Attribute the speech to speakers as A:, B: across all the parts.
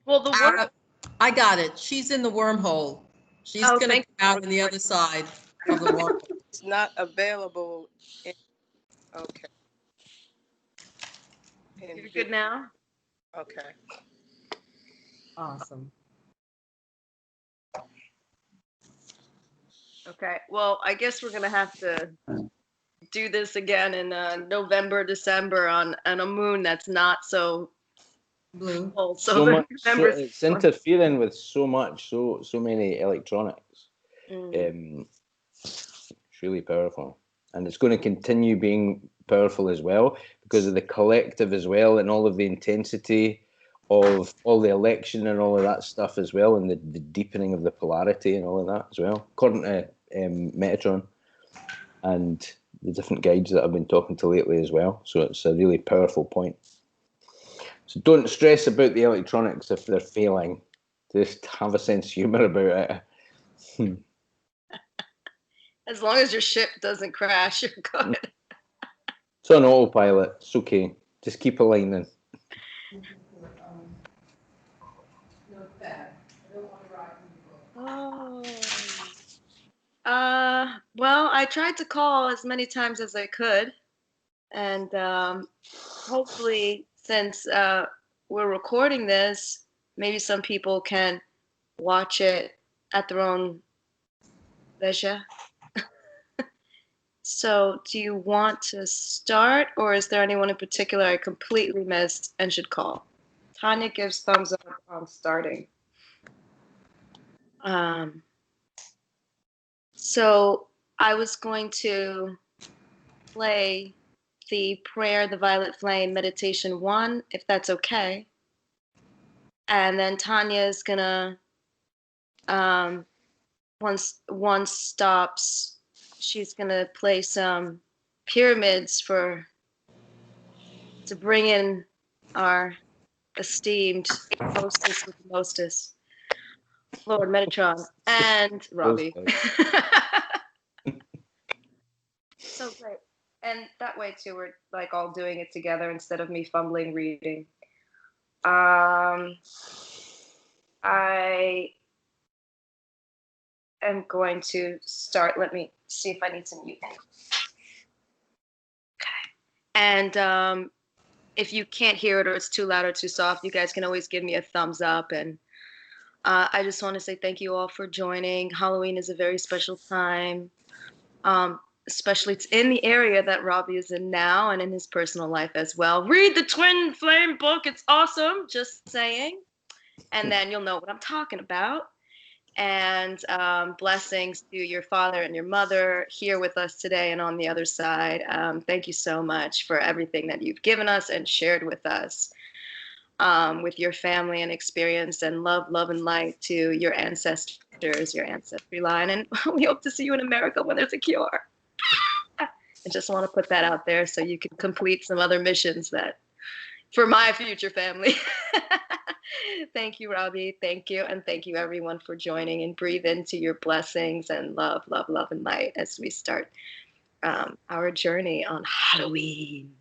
A: Well, the worm.
B: I got it. She's in the wormhole. She's going to come out on the other side of the wormhole.
C: It's not available. Okay.
A: You're good now?
C: Okay.
B: Awesome.
A: Okay. Well, I guess we're going to have to do this again in November, December on a moon that's not so
B: blue.
D: So much. It's interfering with so many electronics. It's really powerful, and it's going to continue being powerful as well because of the collective as well, and all of the intensity of all the election and all of that stuff as well, and the deepening of the polarity and all of that as well, according to Metatron and the different guides that I've been talking to lately as well. So it's a really powerful point. So don't stress about the electronics if they're failing. Just have a sense of humor about it.
A: As long as your ship doesn't crash, you're good.
D: It's on autopilot. It's okay. Just keep aligning.
A: Well, I tried to call as many times as I could, and hopefully, since we're recording this, maybe some people can watch it at their own leisure. So, do you want to start, or is there anyone in particular I completely missed and should call? Tanya gives thumbs up on starting. So I was going to play the Prayer, the Violet Flame, Meditation 1, if that's okay. And then Tanya is gonna, once one stops, she's gonna play some pyramids to bring in our esteemed hostess with the mostest, Lord Metatron and Robbie. So great. And that way too, we're like all doing it together instead of me fumbling reading. I am going to start. Let me see if I need to mute. Okay. And if you can't hear it or it's too loud or too soft, you guys can always give me a thumbs up. And I just want to say thank you all for joining. Halloween is a very special time. Especially it's in the area that Robbie is in now and in his personal life as well. Read the Twin Flame book. It's awesome. Just saying. And then you'll know what I'm talking about. And blessings to your father and your mother here with us today and on the other side. Thank you so much for everything that you've given us and shared with us, with your family and experience, and love, and light to your ancestors, your ancestry line. And we hope to see you in America when there's a cure. I just want to put that out there so you can complete some other missions that for my future family. Thank you, Robbie. Thank you. And thank you, everyone, for joining, and breathe into your blessings and love, and light as we start our journey on Halloween.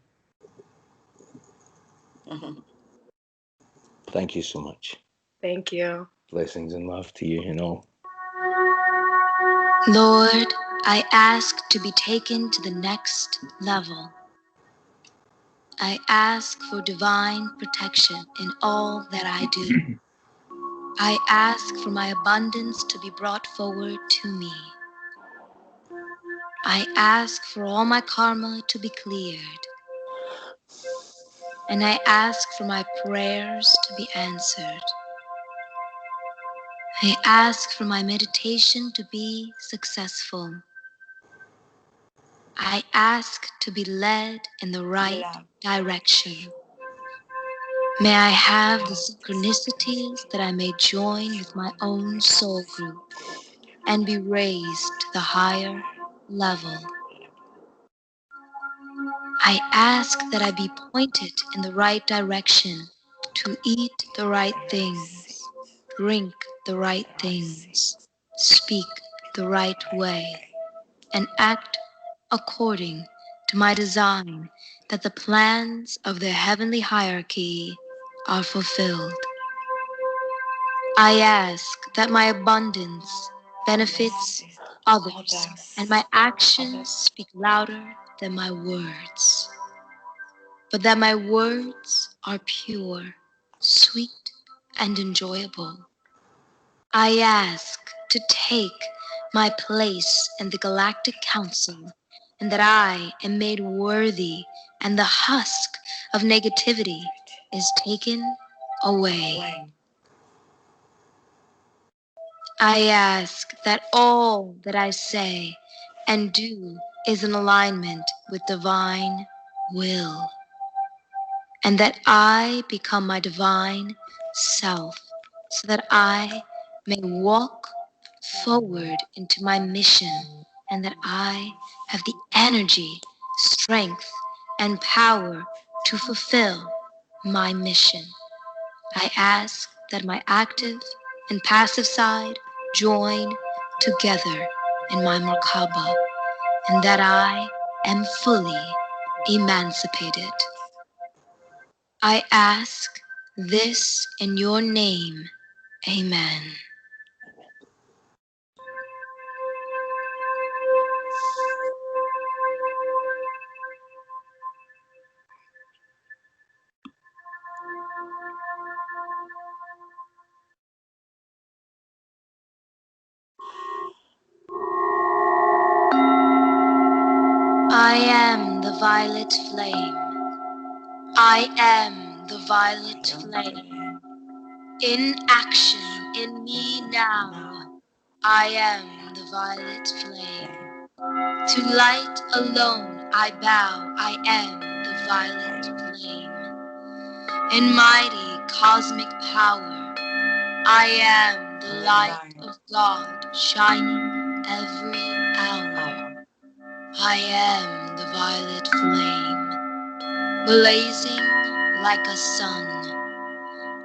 D: Thank you so much.
A: Thank you.
D: Blessings and love to you and all.
E: Lord, I ask to be taken to the next level. I ask for divine protection in all that I do. I ask for my abundance to be brought forward to me. I ask for all my karma to be cleared. And I ask for my prayers to be answered. I ask for my meditation to be successful. I ask to be led in the right direction. May I have the synchronicities that I may join with my own soul group and be raised to the higher level. I ask that I be pointed in the right direction to eat the right things, drink the right things, speak the right way, and act according to my design, that the plans of the heavenly hierarchy are fulfilled. I ask that my abundance benefits others and my actions speak louder than my words, but that my words are pure, sweet, and enjoyable. I ask to take my place in the Galactic Council and that I am made worthy and the husk of negativity is taken away. I ask that all that I say and do is in alignment with divine will, and that I become my divine self so that I may walk forward into my mission and that I have the energy, strength, and power to fulfill my mission. I ask that my active and passive side join together in my Merkaba and that I am fully emancipated. I ask this in your name. Amen. I am the violet flame. I am the violet flame. In action, in me now. I am the violet flame. To light alone I bow. I am the violet flame. In mighty cosmic power, I am the light of God shining every hour. I am the violet flame, blazing like a sun.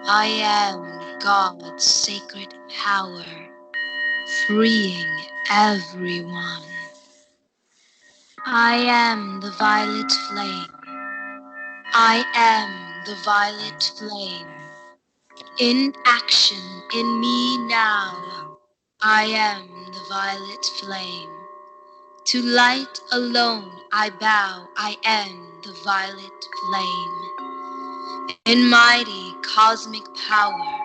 E: I am God's sacred power, freeing everyone. I am the violet flame. I am the violet flame. In action, in me now. I am the violet flame. To light alone I bow. I am the violet flame. In mighty cosmic power,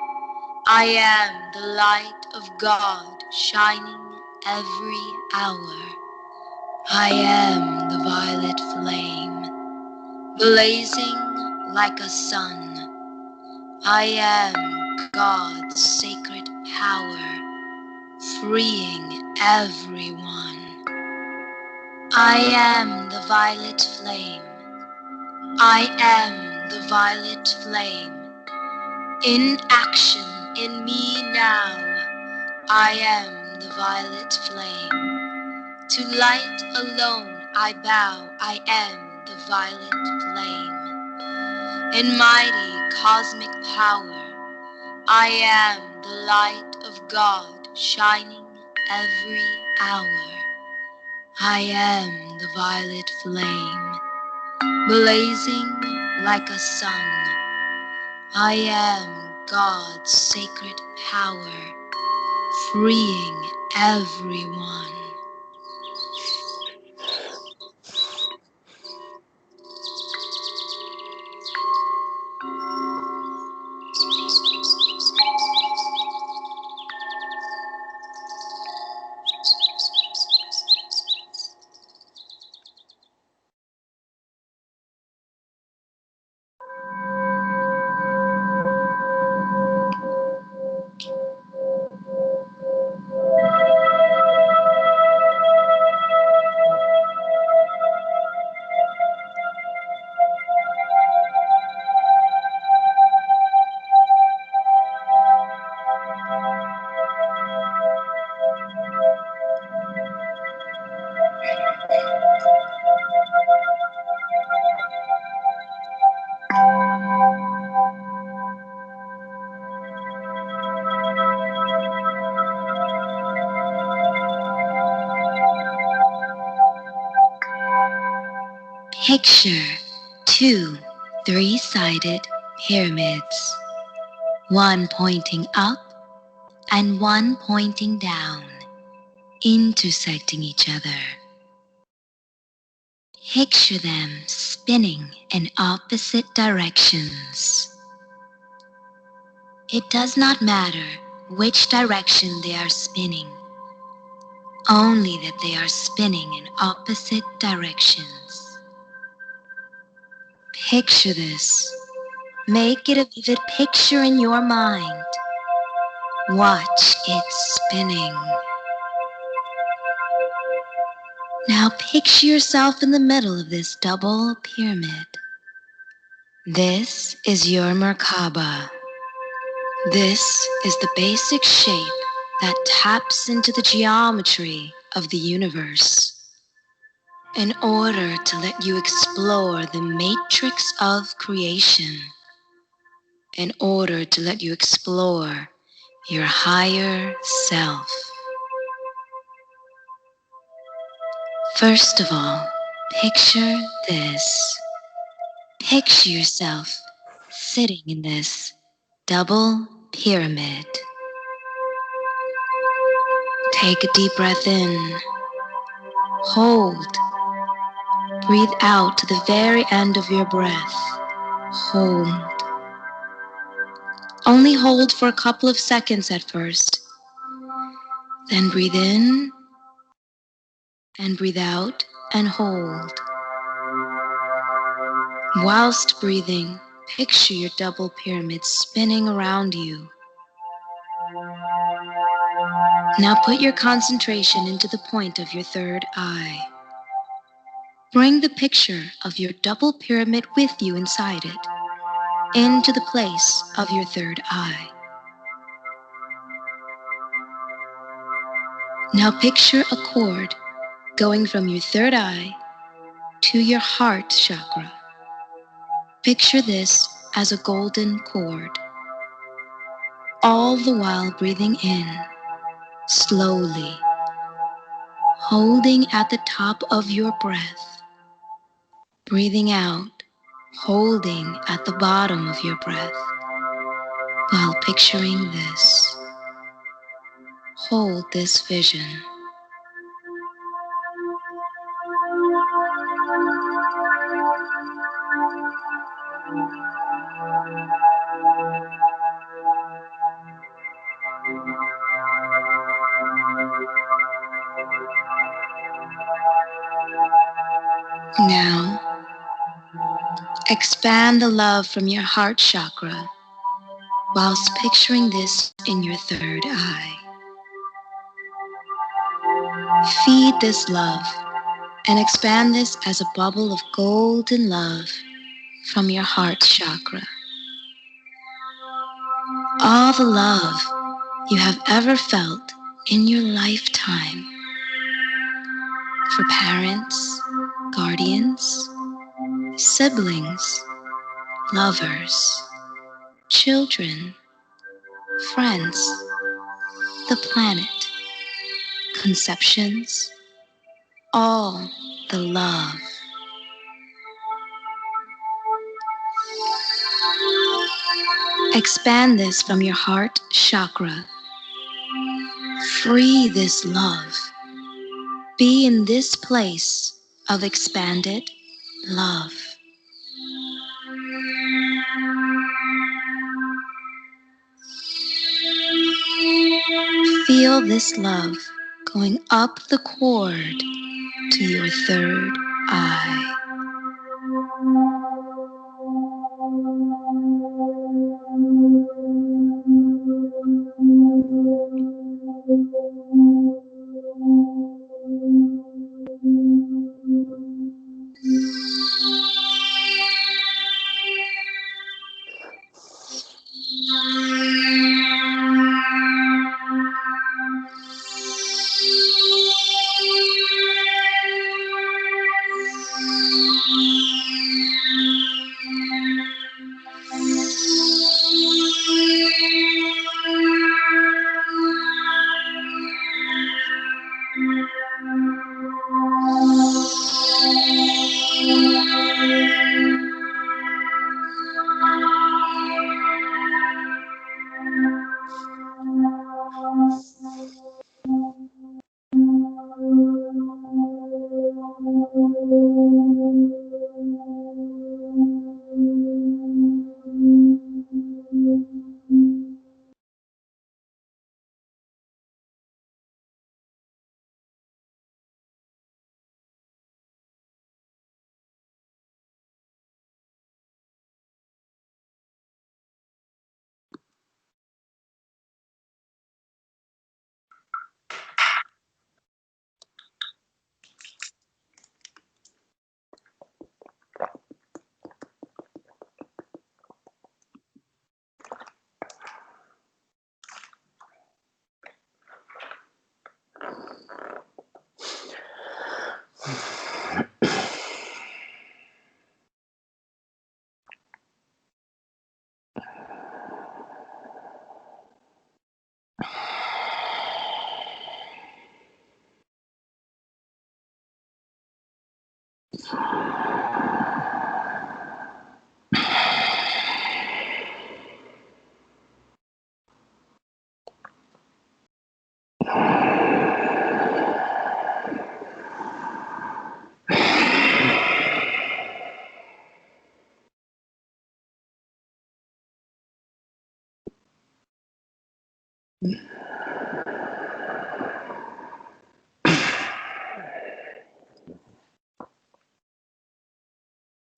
E: I am the light of God shining every hour. I am the violet flame, blazing like a sun. I am God's sacred power, freeing everyone. I am the violet flame. I am the violet flame. In action, in me now. I am the violet flame. To light alone I bow. I am the violet flame. In mighty cosmic power, I am the light of God shining every hour. I am the violet flame, blazing like a sun. I am God's sacred power, freeing everyone. Picture two three-sided pyramids, one pointing up and one pointing down, intersecting each other. Picture them spinning in opposite directions. It does not matter which direction they are spinning, only that they are spinning in opposite directions. Picture this. Make it a vivid picture in your mind. Watch it spinning. Now picture yourself in the middle of this double pyramid. This is your Merkaba. This is the basic shape that taps into the geometry of the universe in order to let you explore the matrix of creation, in order to let you explore your higher self. First of all, picture this. Picture yourself sitting in this double pyramid. Take a deep breath in. Hold. Breathe out to the very end of your breath. Hold. Only hold for a couple of seconds at first. Then breathe in and breathe out and hold. Whilst breathing, picture your double pyramid spinning around you. Now put your concentration into the point of your third eye. Bring the picture of your double pyramid with you inside it, into the place of your third eye. Now picture a cord going from your third eye to your heart chakra. Picture this as a golden cord, all the while breathing in slowly, holding at the top of your breath, breathing out, holding at the bottom of your breath, while picturing this. Hold this vision. Now, expand the love from your heart chakra whilst picturing this in your third eye. Feed this love and expand this as a bubble of golden love from your heart chakra. All the love you have ever felt in your lifetime for parents, guardians, siblings, lovers, children, friends, the planet, conceptions, all the love. Expand this from your heart chakra. Free this love. Be in this place of expanded love. Feel this love going up the cord to your third eye.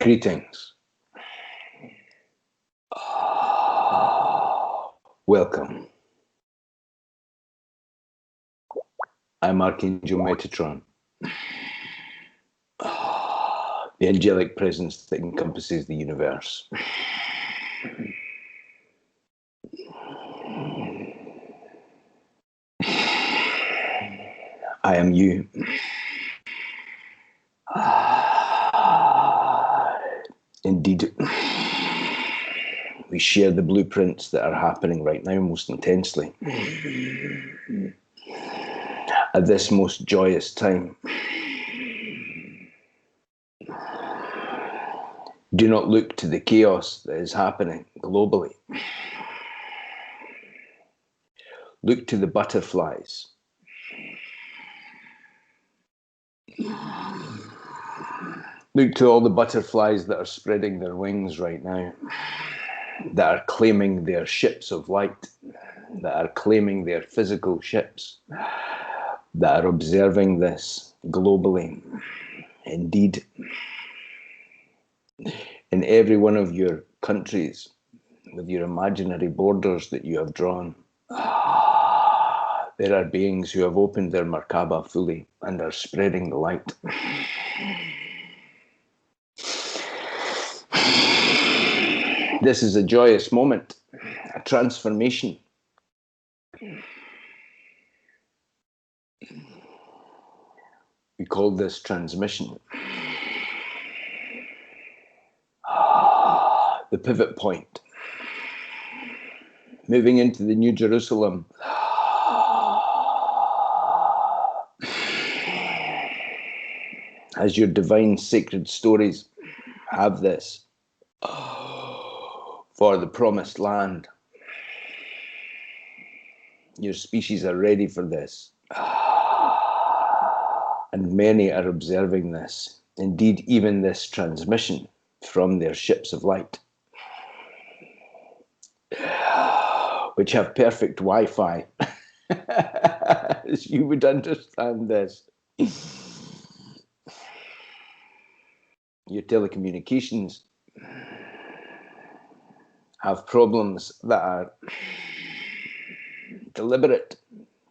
D: Greetings. Welcome. I'm Archangel Metatron, the angelic presence that encompasses the universe. I am you. Indeed, we share the blueprints that are happening right now most intensely. At this most joyous time, do not look to the chaos that is happening globally. Look to the butterflies. Look to all the butterflies that are spreading their wings right now, that are claiming their ships of light, that are claiming their physical ships, that are observing this globally. Indeed, in every one of your countries, with your imaginary borders that you have drawn, there are beings who have opened their Merkaba fully and are spreading the light. This is a joyous moment, a transformation. We call this transmission. The pivot point. Moving into the New Jerusalem. As your divine sacred stories have this. For the promised land. Your species are ready for this. And many are observing this. Indeed, even this transmission from their ships of light, which have perfect Wi-Fi, as you would understand this. Your telecommunications have problems that are deliberate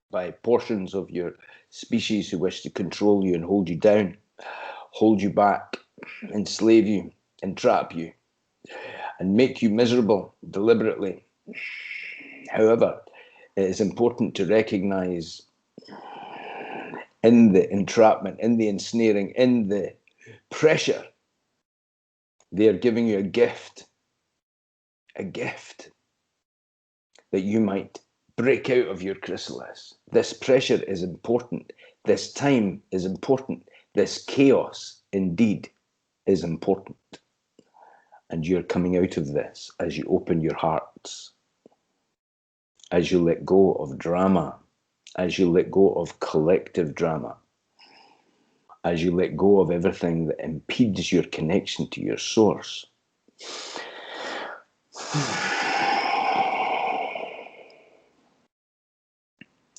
D: by portions of your species who wish to control you and hold you down, hold you back, enslave you, entrap you, and make you miserable deliberately. However, it is important to recognize in the entrapment, in the ensnaring, in the pressure, they are giving you a gift that you might break out of your chrysalis. This pressure is important. This time is important. This chaos, indeed, is important. And you're coming out of this as you open your hearts, as you let go of drama, as you let go of collective drama, as you let go of everything that impedes your connection to your source.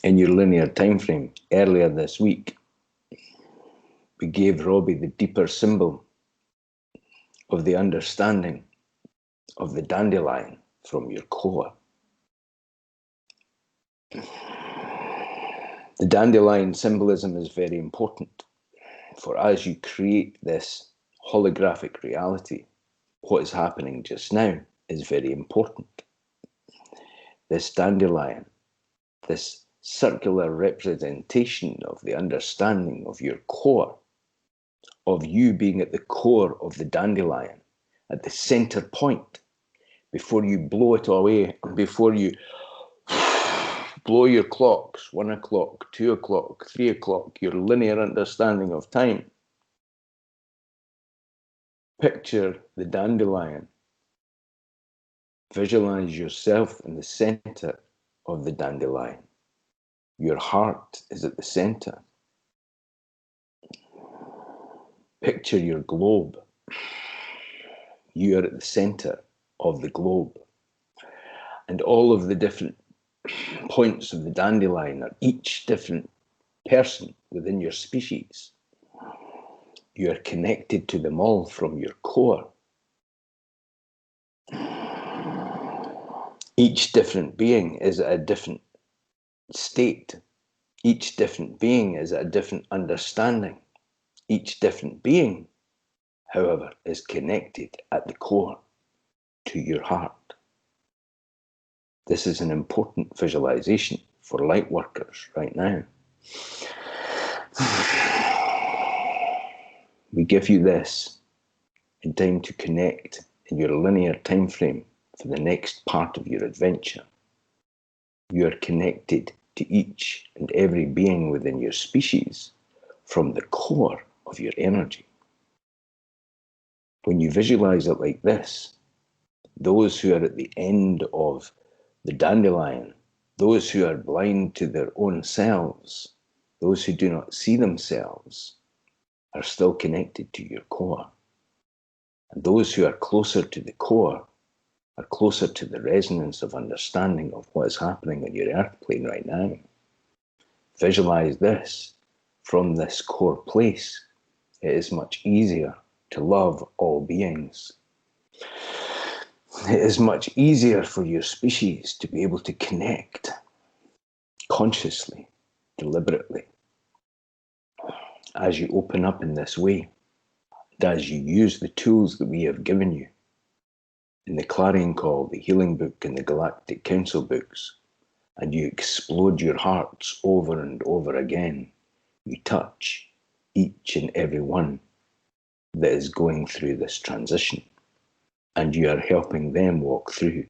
D: In your linear time frame, earlier this week, we gave Robbie the deeper symbol of the understanding of the dandelion from your core. The dandelion symbolism is very important, for as you create this holographic reality, what is happening just now is very important. This dandelion, this circular representation of the understanding of your core, of you being at the core of the dandelion, at the center point, before you blow it away, before you blow your clocks, 1 o'clock, 2 o'clock, 3 o'clock, your linear understanding of time. Picture the dandelion. Visualize yourself in the center of the dandelion. Your heart is at the center. Picture your globe. You are at the center of the globe. And all of the different points of the dandelion are each different person within your species. You are connected to them all from your core. Each different being is at a different state. Each different being is at a different understanding. Each different being, however, is connected at the core to your heart. This is an important visualization for light workers right now. We give you this in time to connect in your linear time frame for the next part of your adventure. You are connected to each and every being within your species from the core of your energy. When you visualize it like this, those who are at the end of the dandelion, those who are blind to their own selves, those who do not see themselves, are still connected to your core. And those who are closer to the core are closer to the resonance of understanding of what is happening on your earth plane right now. Visualize this from this core place. It is much easier to love all beings. It is much easier for your species to be able to connect consciously, deliberately, as you open up in this way, and as you use the tools that we have given you in the Clarion Call, the Healing Book, and the Galactic Council books, and you explode your hearts over and over again. You touch each and every one that is going through this transition, and you are helping them walk through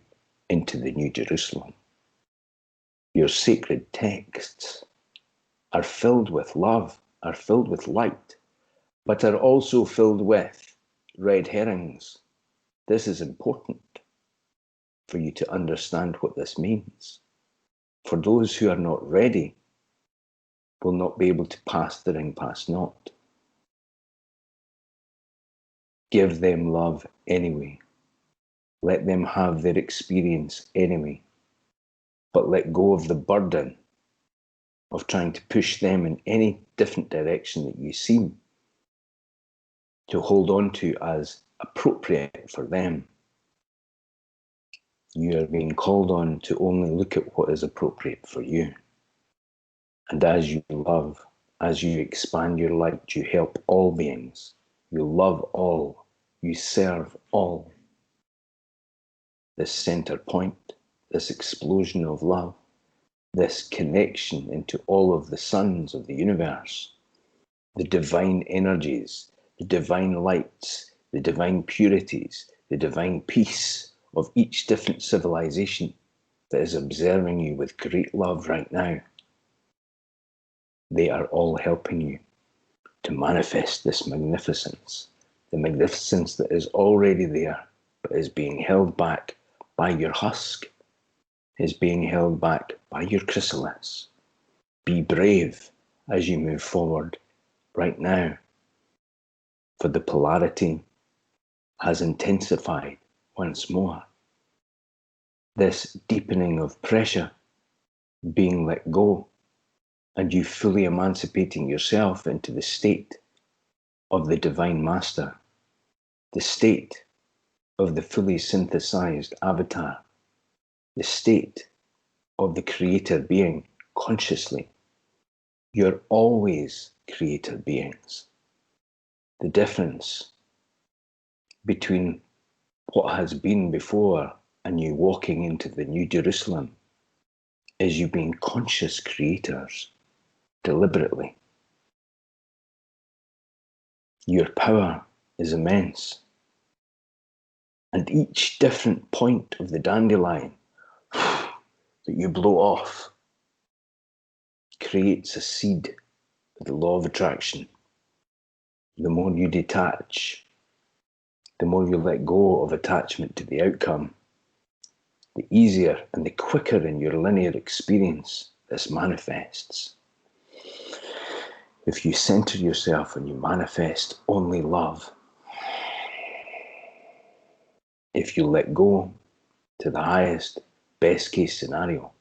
D: into the New Jerusalem. Your sacred texts are filled with love, are filled with light, but are also filled with red herrings. This is important for you to understand what this means. For those who are not ready, will not be able to pass the ring past naught. Give them love anyway. Let them have their experience anyway. But let go of the burden of trying to push them in any different direction that you seem to hold on to as appropriate for them. You are being called on to only look at what is appropriate for you. And as you love, as you expand your light, you help all beings. You love all. You serve all. This center point, this explosion of love, this connection into all of the suns of the universe, the divine energies, the divine lights, the divine purities, the divine peace of each different civilization that is observing you with great love right now. They are all helping you to manifest this magnificence, the magnificence that is already there, but is being held back by your husk, is being held back by your chrysalis. Be brave as you move forward right now, for the polarity has intensified once more. This deepening of pressure being let go, and you fully emancipating yourself into the state of the Divine Master, the state of the fully synthesized avatar, the state of the creator being consciously. You're always creator beings. The difference between what has been before and you walking into the New Jerusalem is you being conscious creators deliberately. Your power is immense. And each different point of the dandelion that you blow off creates a seed of the law of attraction. The more you detach, the more you let go of attachment to the outcome, the easier and the quicker in your linear experience this manifests. If you center yourself and you manifest only love, if you let go to the highest, best case scenario,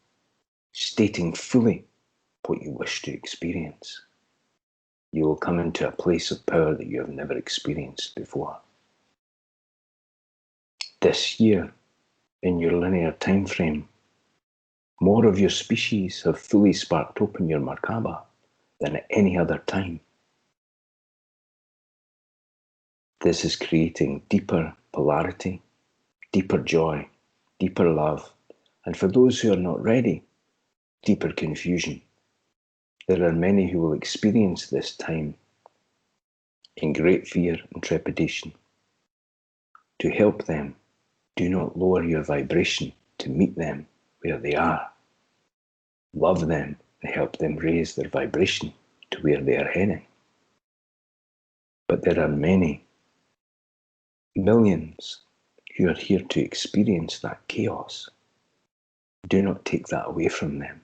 D: stating fully what you wish to experience. You will come into a place of power that you have never experienced before. This year, in your linear time frame, more of your species have fully sparked open your Merkaba than at any other time. This is creating deeper polarity, deeper joy, deeper love, and for those who are not ready, deeper confusion. There are many who will experience this time in great fear and trepidation. To help them, do not lower your vibration to meet them where they are. Love them and help them raise their vibration to where they are heading. But there are many, millions, who are here to experience that chaos. Do not take that away from them.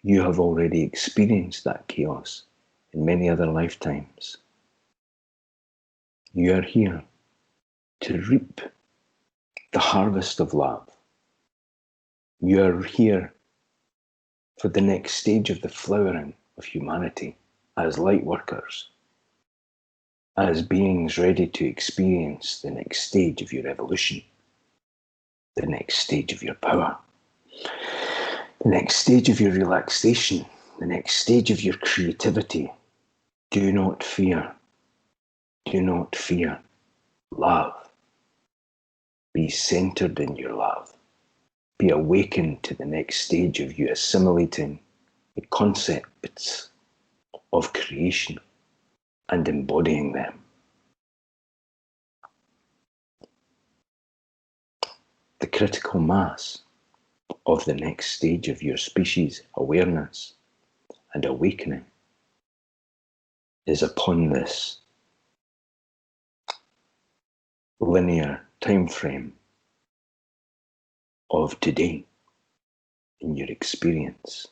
D: You have already experienced that chaos in many other lifetimes. You are here to reap the harvest of love. You are here for the next stage of the flowering of humanity as light workers, as beings ready to experience the next stage of your evolution, the next stage of your power, the next stage of your relaxation, the next stage of your creativity. Do not fear. Do not fear. Love. Be centered in your love. Be awakened to the next stage of you assimilating the concepts of creation and embodying them. The critical mass of the next stage of your species awareness and awakening is upon this linear time frame of today in your experience.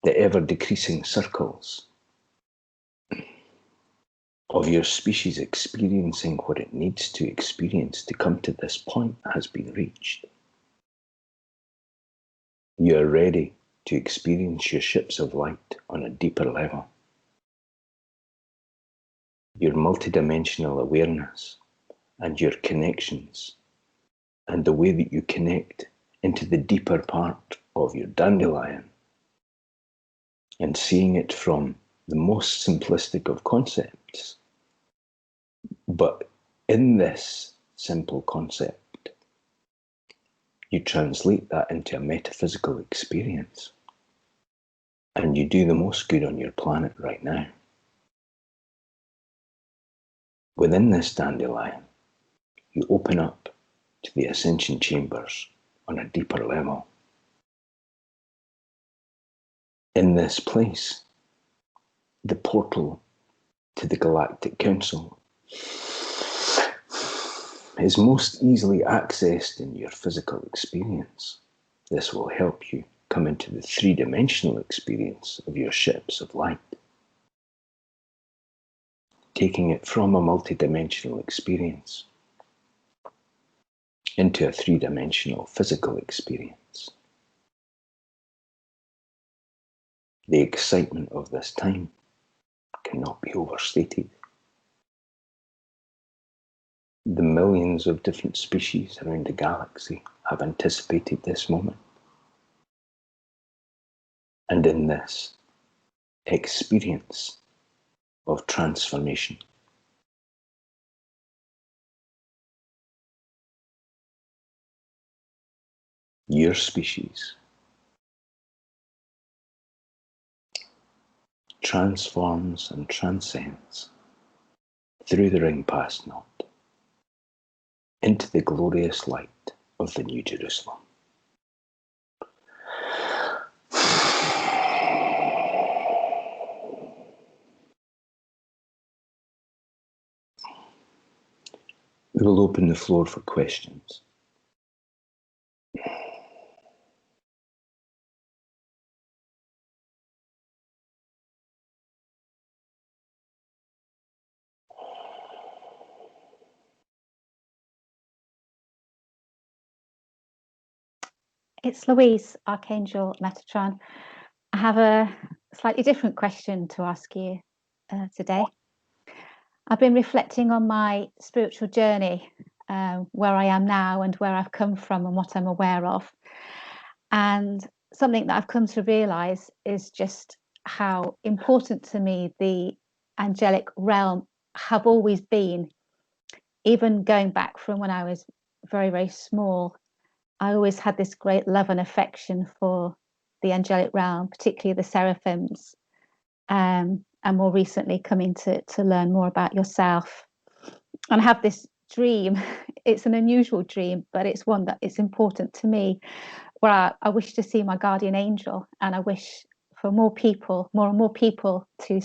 D: The ever-decreasing circles of your species experiencing what it needs to experience to come to this point has been reached. You are ready to experience your ships of light on a deeper level. Your multidimensional awareness and your connections and the way that you connect into the deeper part of your dandelion and seeing it from the most simplistic of concepts. But in this simple concept, you translate that into a metaphysical experience and you do the most good on your planet right now. Within this dandelion, you open up to the ascension chambers on a deeper level. In this place, the portal to the Galactic Council is most easily accessed in your physical experience. This will help you come into the three-dimensional experience of your ships of light, taking it from a multidimensional experience into a three-dimensional physical experience. The excitement of this time cannot be overstated. The millions of different species around the galaxy have anticipated this moment. And in this experience of transformation, your species transforms and transcends through the ring past knot into the glorious light of the New Jerusalem. We will open the floor for questions.
F: It's Louise, Archangel Metatron. I have a slightly different question to ask you today. I've been reflecting on my spiritual journey, where I am now and where I've come from and what I'm aware of. And something that I've come to realize is just how important to me the angelic realm have always been. Even going back from when I was very, very small, I always had this great love and affection for the angelic realm, particularly the seraphims, and more recently coming to learn more about yourself. And I have this dream. It's an unusual dream, but it's one that is important to me, where I wish to see my guardian angel, and I wish for more and more people to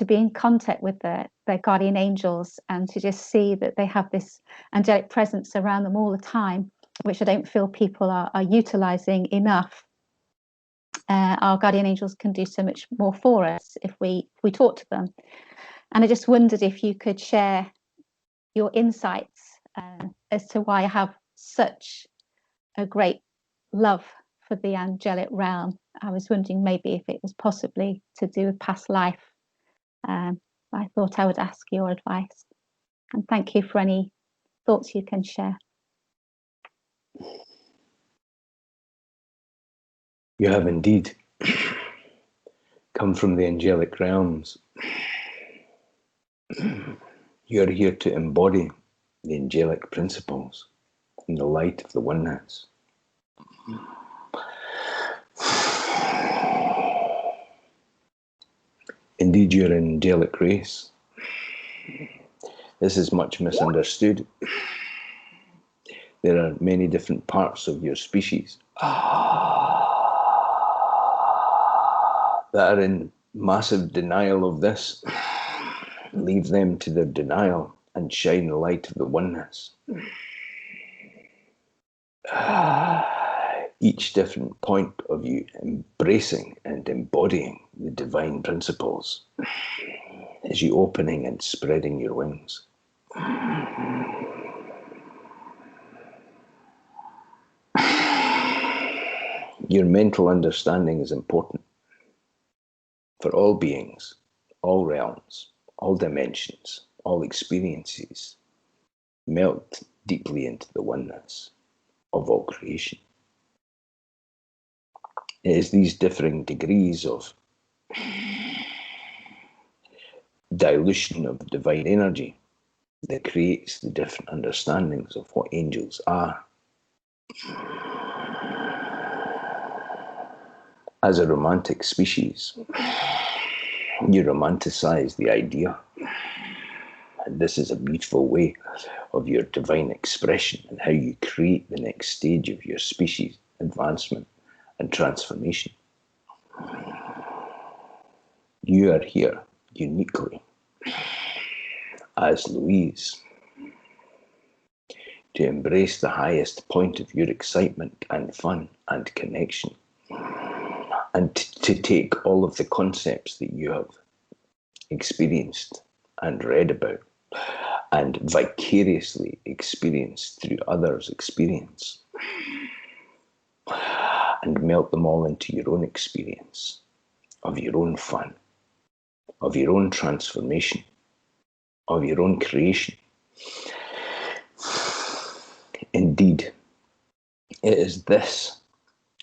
F: be in contact with their guardian angels, and to just see that they have this angelic presence around them all the time, which I don't feel people are utilizing enough. Our guardian angels can do so much more for us if we talk to them. And I just wondered if you could share your insights as to why I have such a great love for the angelic realm. I was wondering maybe if it was possibly to do with past life. I thought I would ask your advice. And thank you for any thoughts you can share.
D: You have indeed come from the angelic realms. You're here to embody the angelic principles in the light of the oneness. Indeed, you're an angelic race. This is much misunderstood. There are many different parts of your species that are in massive denial of this. Leave them to their denial and shine the light of the oneness. Each different point of you embracing and embodying the divine principles as you opening and spreading your wings. Your mental understanding is important for all beings, all realms, all dimensions, all experiences. Melt deeply into the oneness of all creation. It is these differing degrees of dilution of divine energy that creates the different understandings of what angels are. As a romantic species, you romanticize the idea. And this is a beautiful way of your divine expression and how you create the next stage of your species advancement and transformation. You are here uniquely as Louise to embrace the highest point of your excitement and fun and connection, and to take all of the concepts that you have experienced and read about and vicariously experienced through others' experience, and melt them all into your own experience of your own fun, of your own transformation, of your own creation. Indeed, it is this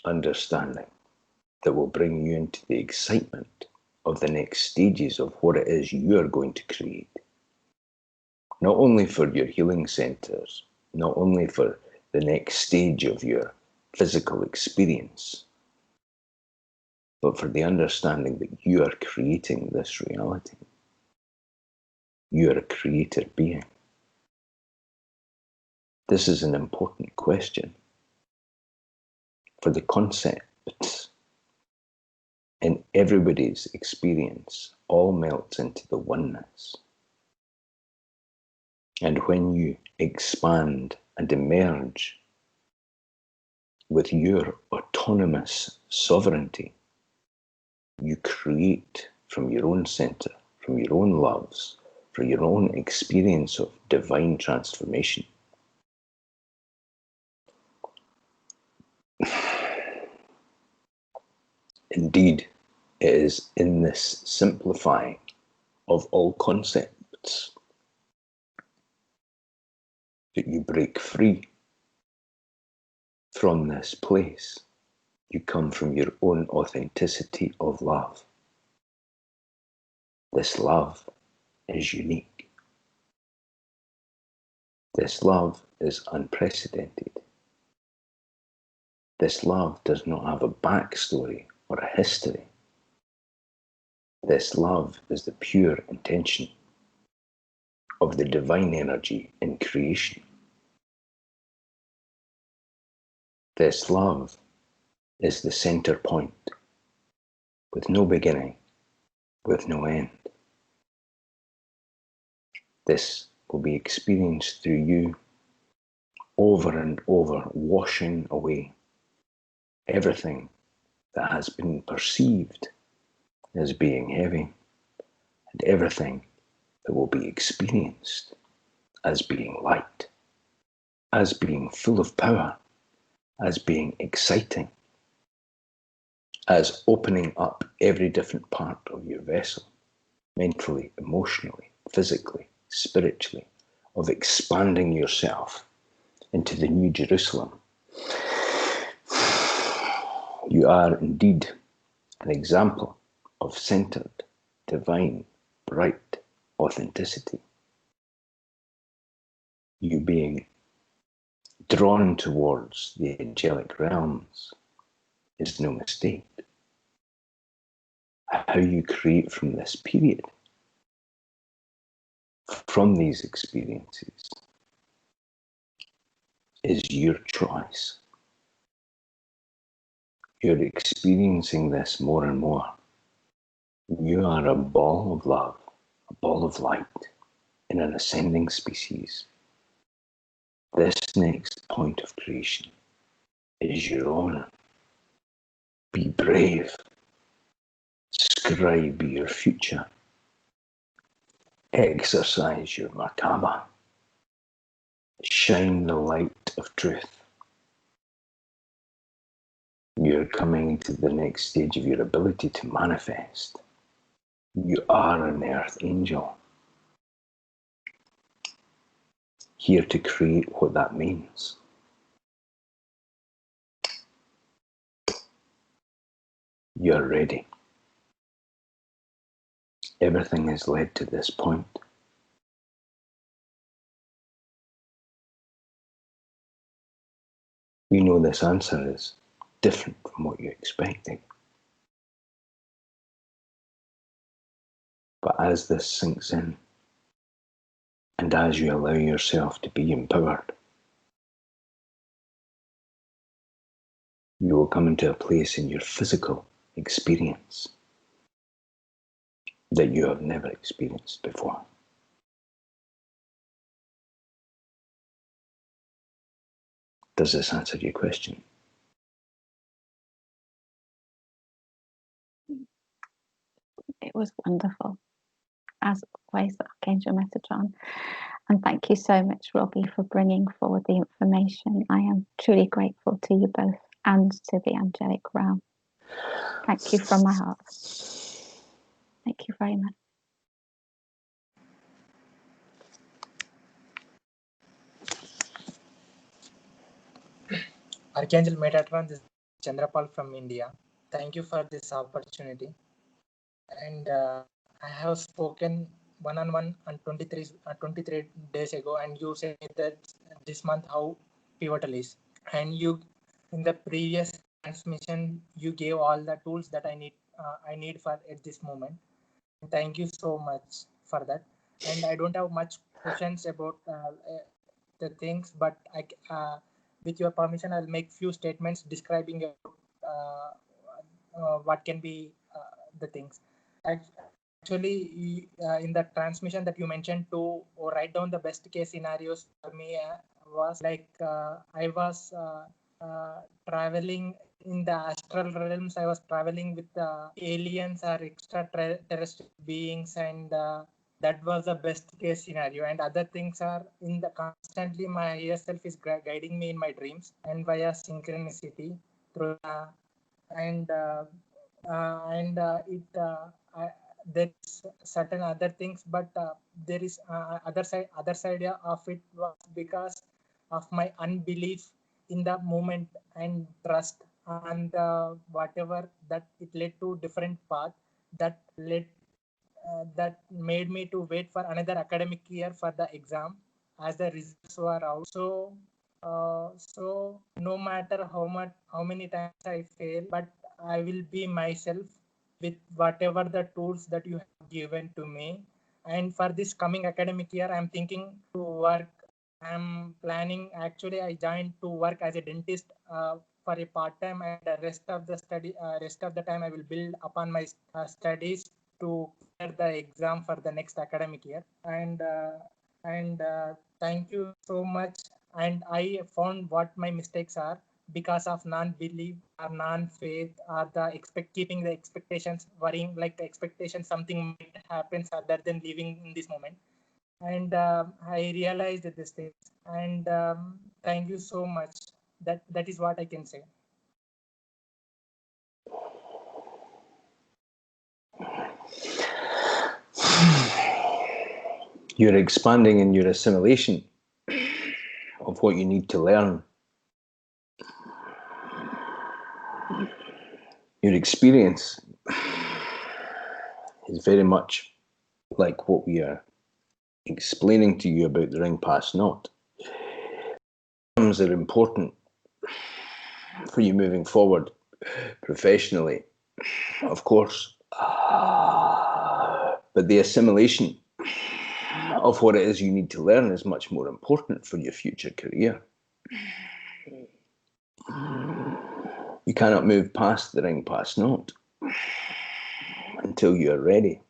D: understanding that will bring you into the excitement of the next stages of what it is you are going to create. Not only for your healing centers, not only for the next stage of your physical experience, but for the understanding that you are creating this reality. You are a creator being. This is an important question, for the concepts in everybody's experience all melts into the oneness. And when you expand and emerge with your autonomous sovereignty, you create from your own center, from your own loves, from your own experience of divine transformation. Indeed, it is in this simplifying of all concepts that you break free from this place. You come from your own authenticity of love. This love is unique. This love is unprecedented. This love does not have a backstory or a history. This love is the pure intention of the divine energy in creation. This love is the center point, with no beginning, with no end. This will be experienced through you over and over, washing away everything that has been perceived as being heavy, and everything that will be experienced as being light, as being full of power, as being exciting, as opening up every different part of your vessel, mentally, emotionally, physically, spiritually, of expanding yourself into the New Jerusalem. You are indeed an example of centered, divine, bright authenticity. You being drawn towards the angelic realms is no mistake. How you create from this period, from these experiences, is your choice. You're experiencing this more and more. You are a ball of love, a ball of light in an ascending species. This next point of creation is your own. Be brave. Scribe your future. Exercise your Merkaba. Shine the light of truth. You're coming to the next stage of your ability to manifest. You are an earth angel, here to create what that means. You're ready. Everything has led to this point. We know this answer is different from what you expected. But as this sinks in, and as you allow yourself to be empowered, you will come into a place in your physical experience that you have never experienced before. Does this answer your question?
F: It was wonderful, as always, Archangel Metatron. And thank you so much, Robbie, for bringing forward the information. I am truly grateful to you both and to the angelic realm. Thank you from my heart. Thank you very much.
G: Archangel Metatron, this is Chandrapal from India. Thank you for this opportunity. And I have spoken one-on-one on 23 days ago, and you said that this month how pivotal is. And you, in the previous transmission, you gave all the tools that I need for at this moment. Thank you so much for that. And I don't have much questions about the things, but with your permission, I'll make few statements describing what can be the things. Actually, in the transmission that you mentioned to write down the best case scenarios for me was like I was traveling in the astral realms. I was traveling with aliens or extraterrestrial beings, and that was the best case scenario. And other things are in the constantly my higher self is guiding me in my dreams and via synchronicity through and there is certain other things, but there is other side of it was because of my unbelief in the moment and trust, and whatever that it led to different path that made me to wait for another academic year for the exam as the results were out. So no matter how many times I fail, but I will be myself with whatever the tools that you have given to me. And for this coming academic year, I'm thinking to work. I'm planning, actually I joined to work as a dentist for a part time, and the rest of the time I will build upon my studies to clear the exam for the next academic year. And thank you so much. And I found what my mistakes are because of non-belief or non-faith, or keeping the expectations, worrying like the expectation something might happen other than living in this moment. And I realized these things. And thank you so much. That is what I can say.
D: You're expanding in your assimilation of what you need to learn. Your experience is very much like what we are explaining to you about the ring pass not. Terms are important for you moving forward professionally, of course, but the assimilation of what it is you need to learn is much more important for your future career. You cannot move past the ring pass not until you are ready,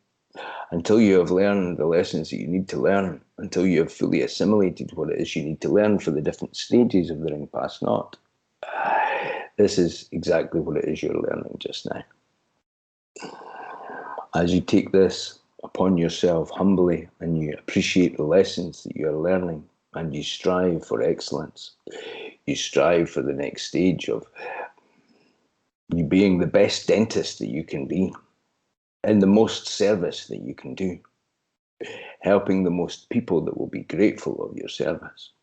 D: until you have learned the lessons that you need to learn, until you have fully assimilated what it is you need to learn for the different stages of the ring pass not. This is exactly what it is you're learning just now. As you take this upon yourself humbly and you appreciate the lessons that you are learning and you strive for excellence, you strive for the next stage of you being the best dentist that you can be, in the most service that you can do, helping the most people that will be grateful of your service.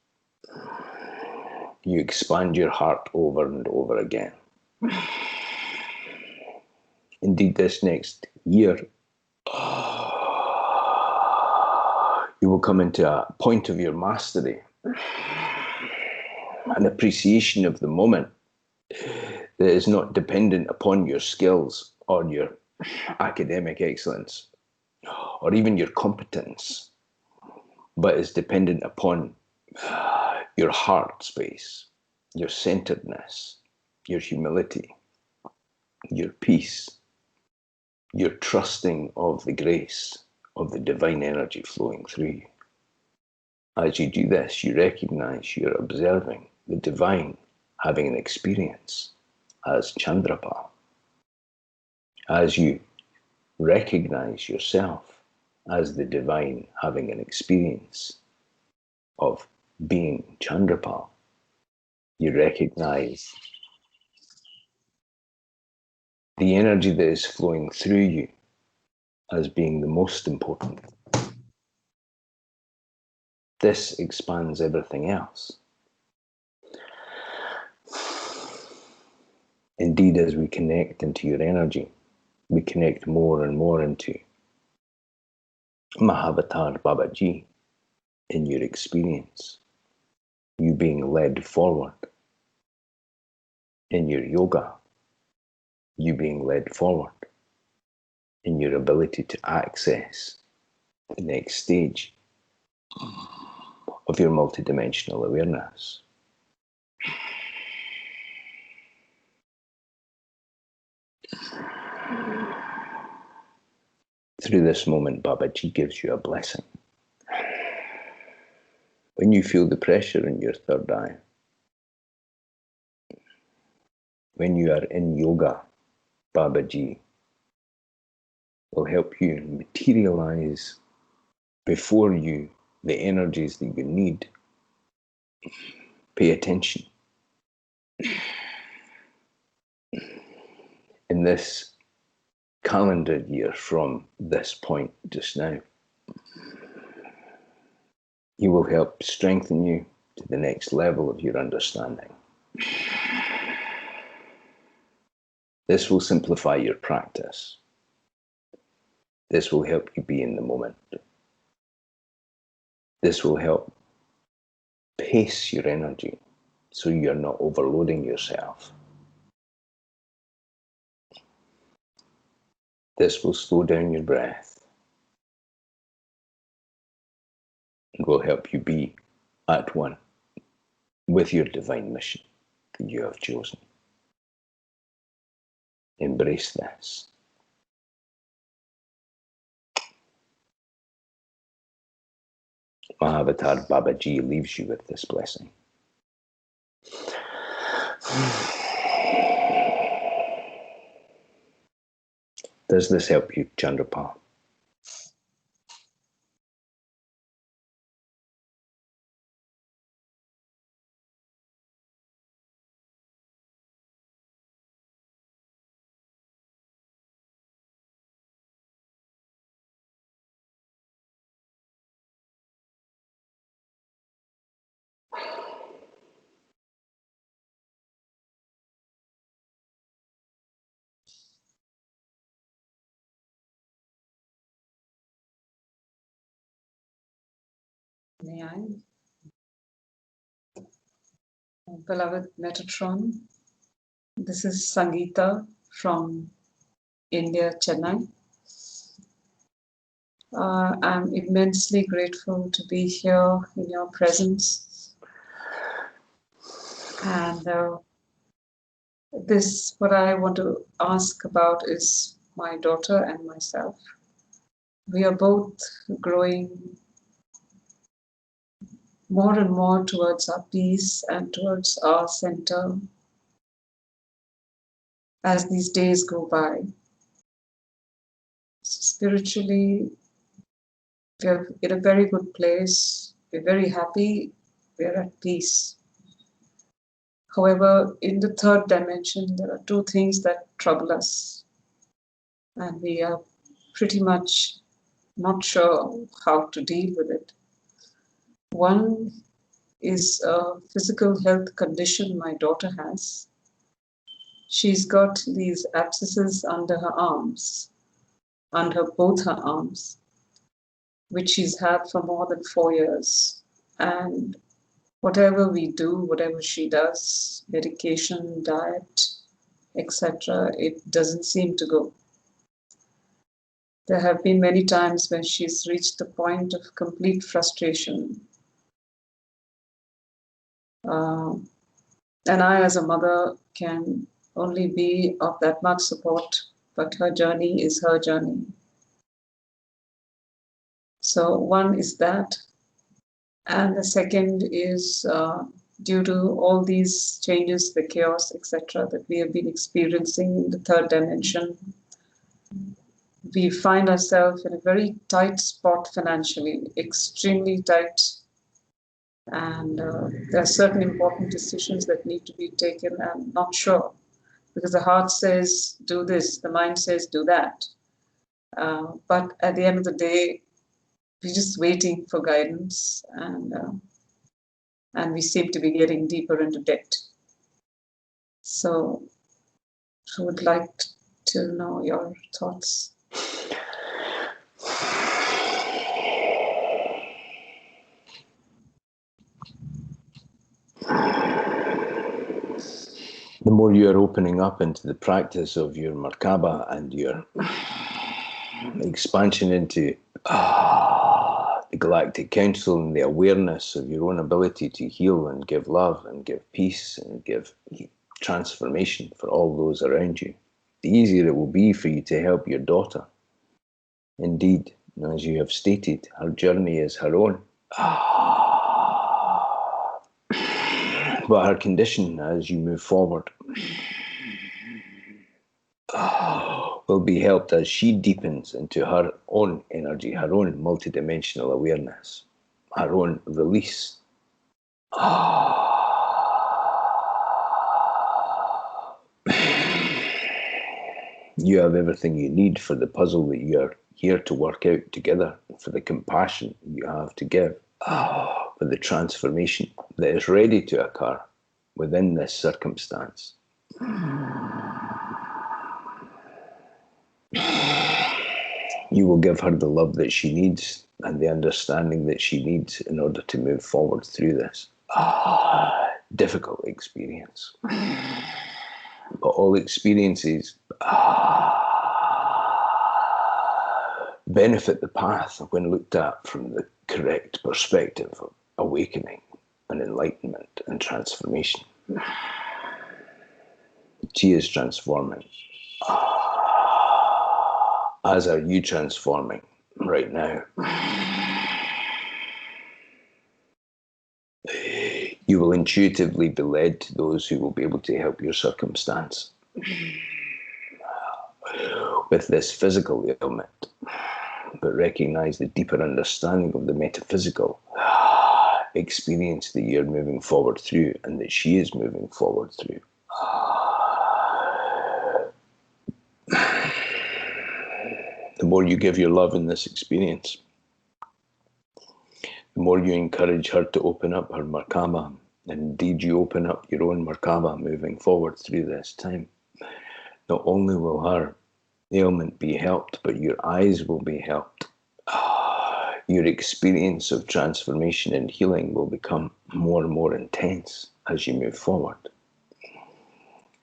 D: You expand your heart over and over again. Indeed, this next year, you will come into a point of your mastery, an appreciation of the moment that is not dependent upon your skills or your academic excellence or even your competence, but is dependent upon your heart space, your centeredness, your humility, your peace, your trusting of the grace of the divine energy flowing through you. As you do this, you recognize you're observing the divine having an experience as Chandrapal. As you recognize yourself as the divine having an experience of being Chandrapal, you recognize the energy that is flowing through you as being the most important. This expands everything else. Indeed, as we connect into your energy, we connect more and more into Mahavatar Babaji in your experience, you being led forward in your yoga, you being led forward in your ability to access the next stage of your multidimensional awareness. Through this moment, Babaji gives you a blessing. When you feel the pressure in your third eye, when you are in yoga, Babaji will help you materialize before you the energies that you need. Pay attention. In this calendar year from this point just now. He will help strengthen you to the next level of your understanding. This will simplify your practice. This will help you be in the moment. This will help pace your energy so you're not overloading yourself. This will slow down your breath and will help you be at one with your divine mission that you have chosen. Embrace this. Mahavatar Babaji leaves you with this blessing. Does this help you, Chandrapal?
H: May I? Beloved Metatron, this is Sangeeta from India, Chennai. I'm immensely grateful to be here in your presence. And what I want to ask about is my daughter and myself. We are both growing more and more towards our peace and towards our center as these days go by. Spiritually, we're in a very good place. We're very happy. We're at peace. However, in the third dimension, there are two things that trouble us. And we are pretty much not sure how to deal with it. One is a physical health condition my daughter has. She's got these abscesses under her arms, both her arms, which she's had for more than 4 years. And whatever we do, whatever she does, medication, diet, etc., it doesn't seem to go. There have been many times when she's reached the point of complete frustration. And I, as a mother, can only be of that much support, but her journey is her journey. So one is that. And the second is due to all these changes, the chaos, etc., that we have been experiencing in the third dimension, we find ourselves in a very tight spot financially, extremely tight. And there are certain important decisions that need to be taken. I'm not sure, because the heart says, do this, the mind says, do that. But at the end of the day, we're just waiting for guidance, and we seem to be getting deeper into debt. So I would like to know your thoughts.
D: The more you are opening up into the practice of your Merkaba and your expansion into the Galactic Council and the awareness of your own ability to heal and give love and give peace and give transformation for all those around you, the easier it will be for you to help your daughter. Indeed, as you have stated, her journey is her own. But her condition as you move forward will be helped as she deepens into her own energy, her own multidimensional awareness, her own release. You have everything you need for the puzzle that you are here to work out together, for the compassion you have to give, for the transformation that is ready to occur within this circumstance. You will give her the love that she needs and the understanding that she needs in order to move forward through this difficult experience. But all experiences benefit the path when looked at from the correct perspective of awakening and enlightenment and transformation. She is transforming. As are you transforming right now. You will intuitively be led to those who will be able to help your circumstance with this physical ailment, but recognize the deeper understanding of the metaphysical experience that you're moving forward through and that she is moving forward through. The more you give your love in this experience, the more you encourage her to open up her Merkaba, and indeed you open up your own Merkaba moving forward through this time. Not only will her ailment be helped, but your eyes will be helped. Your experience of transformation and healing will become more and more intense as you move forward.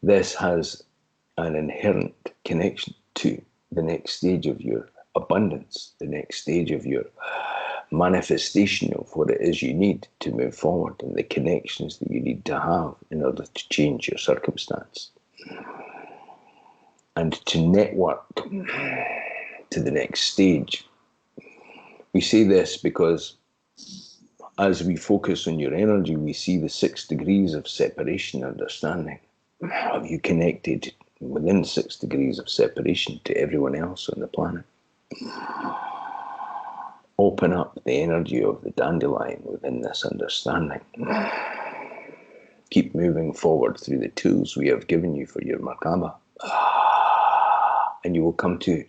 D: This has an inherent connection to the next stage of your abundance, the next stage of your manifestation of what it is you need to move forward and the connections that you need to have in order to change your circumstance and to network to the next stage. We say this because as we focus on your energy, we see the 6 degrees of separation understanding. Have you connected within 6 degrees of separation to everyone else on the planet? Open up the energy of the dandelion within this understanding. Keep moving forward through the tools we have given you for your Merkaba. And you will come to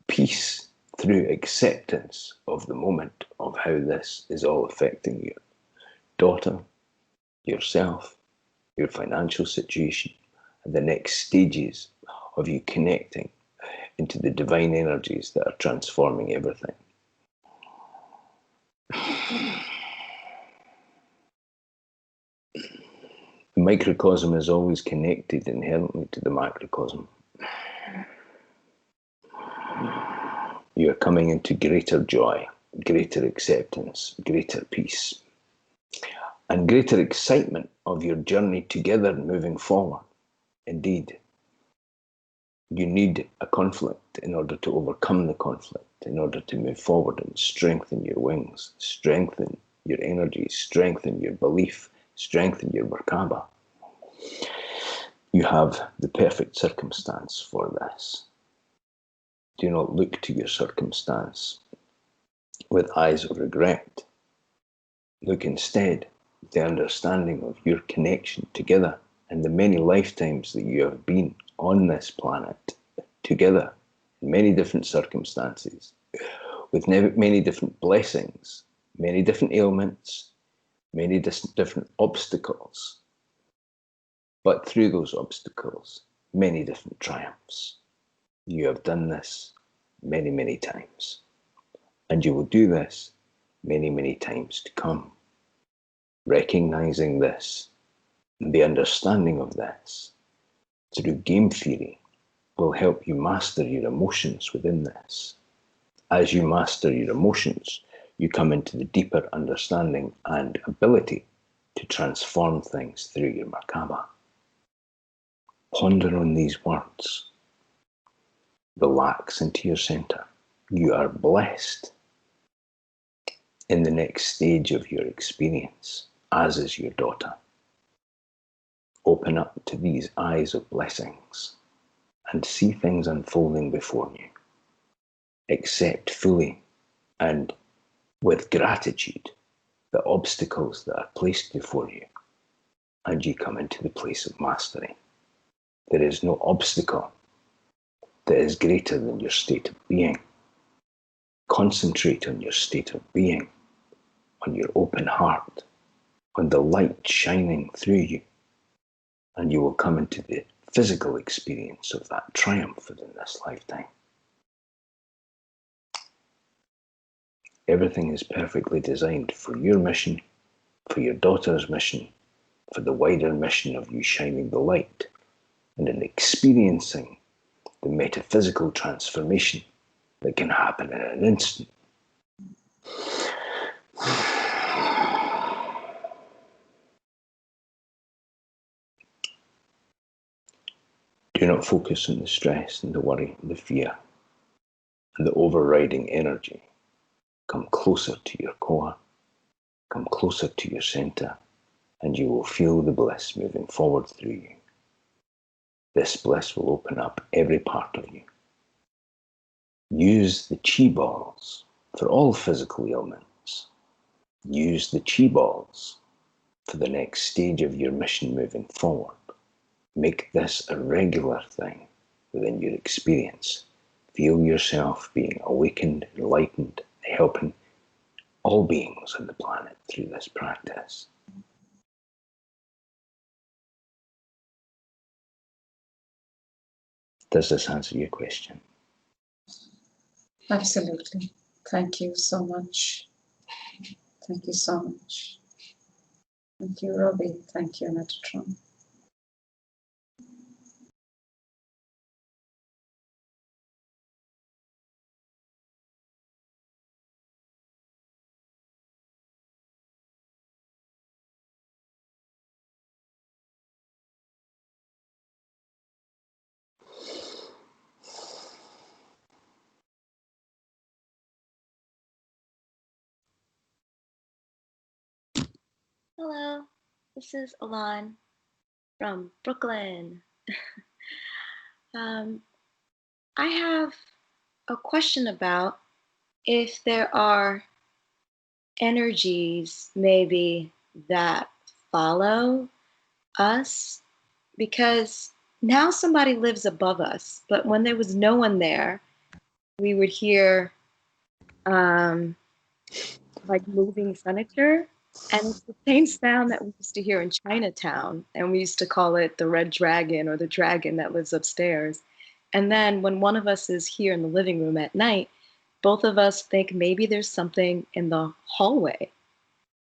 D: peace through acceptance of the moment of how this is all affecting your daughter, yourself, your financial situation, and the next stages of you connecting into the divine energies that are transforming everything. The microcosm is always connected inherently to the macrocosm. You are coming into greater joy, greater acceptance, greater peace, and greater excitement of your journey together moving forward. Indeed, you need a conflict in order to overcome the conflict, in order to move forward and strengthen your wings, strengthen your energy, strengthen your belief, strengthen your Merkaba. You have the perfect circumstance for this. Do not look to your circumstance with eyes of regret. Look instead with the understanding of your connection together and the many lifetimes that you have been on this planet together in many different circumstances, with many different blessings, many different ailments, many different obstacles. But through those obstacles, many different triumphs. You have done this many, many times. And you will do this many, many times to come. Recognizing this and the understanding of this through game theory will help you master your emotions within this. As you master your emotions, you come into the deeper understanding and ability to transform things through your Merkaba. Ponder on these words. Relax into your center. You are blessed in the next stage of your experience, as is your daughter. Open up to these eyes of blessings and see things unfolding before you. Accept fully and with gratitude the obstacles that are placed before you, and you come into the place of mastery. There is no obstacle that is greater than your state of being. Concentrate on your state of being, on your open heart, on the light shining through you, and you will come into the physical experience of that triumph within this lifetime. Everything is perfectly designed for your mission, for your daughter's mission, for the wider mission of you shining the light, and in experiencing the metaphysical transformation that can happen in an instant. Do not focus on the stress and the worry and the fear and the overriding energy. Come closer to your core, come closer to your center, and you will feel the bliss moving forward through you. This bliss will open up every part of you. Use the chi balls for all physical ailments. Use the chi balls for the next stage of your mission moving forward. Make this a regular thing within your experience. Feel yourself being awakened, enlightened, helping all beings on the planet through this practice. Does this answer your question?
H: Absolutely. Thank you so much. Thank you so much. Thank you, Robbie. Thank you, Metatron.
A: Hello, this is Alon from Brooklyn. I have a question about if there are energies maybe that follow us, because now somebody lives above us, but when there was no one there, we would hear like moving furniture. And it's the same sound that we used to hear in Chinatown. And we used to call it the red dragon or the dragon that lives upstairs. And then when one of us is here in the living room at night, both of us think maybe there's something in the hallway.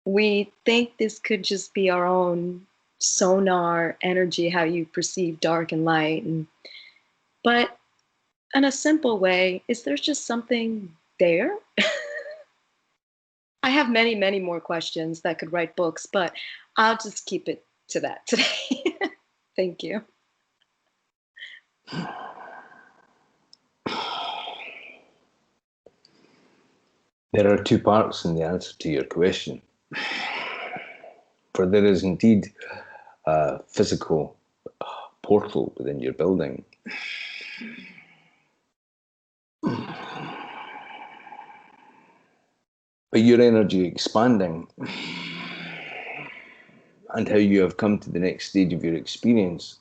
A: We think this could just be our own sonar energy, how you perceive dark and light. But in a simple way, is there just something there? I have many, many more questions that could write books, but I'll just keep it to that today. Thank you.
D: There are two parts in the answer to your question. For there is indeed a physical portal within your building. But your energy expanding and how you have come to the next stage of your experience,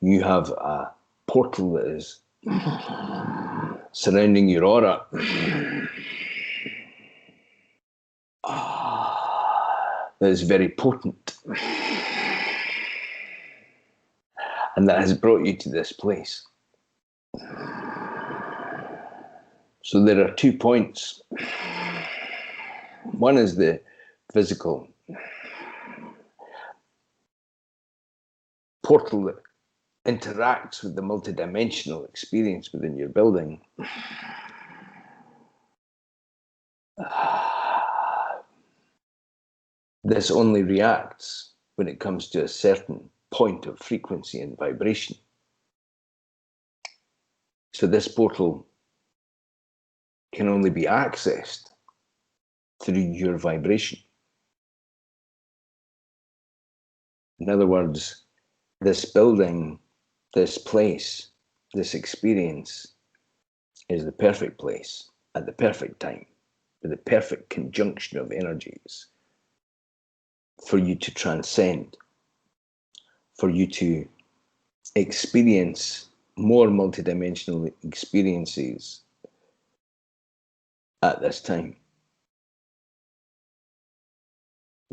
D: you have a portal that is surrounding your aura. That is very potent. And that has brought you to this place. So there are 2 points. One is the physical portal that interacts with the multidimensional experience within your building. This only reacts when it comes to a certain point of frequency and vibration. So this portal can only be accessed through your vibration. In other words, this building, this place, this experience is the perfect place at the perfect time, with the perfect conjunction of energies for you to transcend, for you to experience more multidimensional experiences at this time.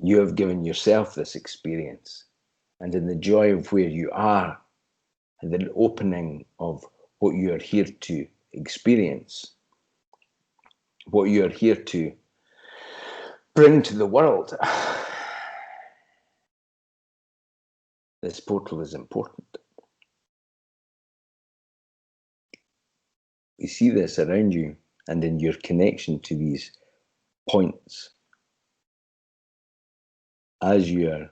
D: You have given yourself this experience, and in the joy of where you are, and the opening of what you are here to experience, what you are here to bring to the world, this portal is important. We see this around you and in your connection to these points. As you are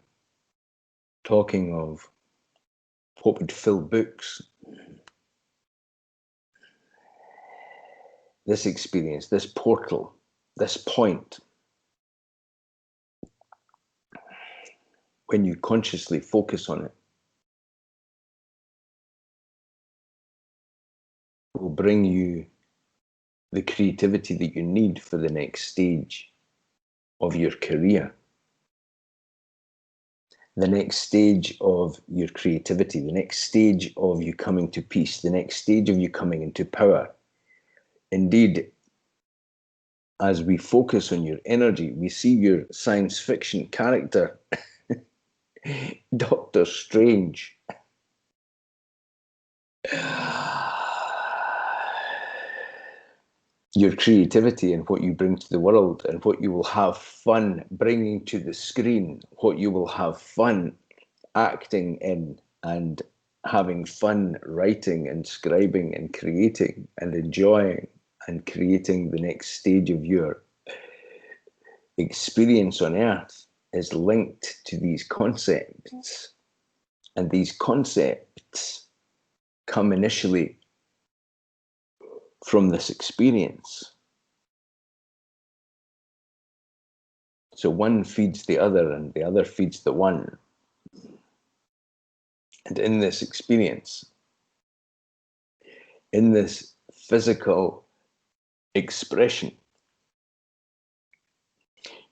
D: talking of what would fill books, this experience, this portal, this point, when you consciously focus on it, will bring you the creativity that you need for the next stage of your career, the next stage of your creativity, the next stage of you coming to peace, the next stage of you coming into power. Indeed, as we focus on your energy, we see your science fiction character, Doctor Strange. Your creativity and what you bring to the world and what you will have fun bringing to the screen, what you will have fun acting in and having fun writing and scribing and creating and enjoying and creating the next stage of your experience on earth is linked to these concepts. And these concepts come initially from this experience. So one feeds the other and the other feeds the one. And in this experience, in this physical expression,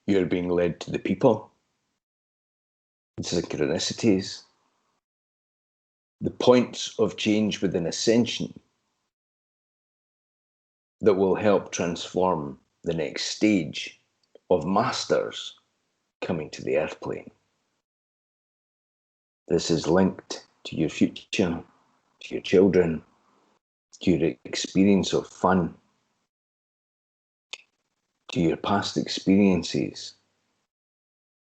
D: you're being led to the people, the synchronicities, the points of change within ascension that will help transform the next stage of masters coming to the earth plane. This is linked to your future, to your children, to your experience of fun, to your past experiences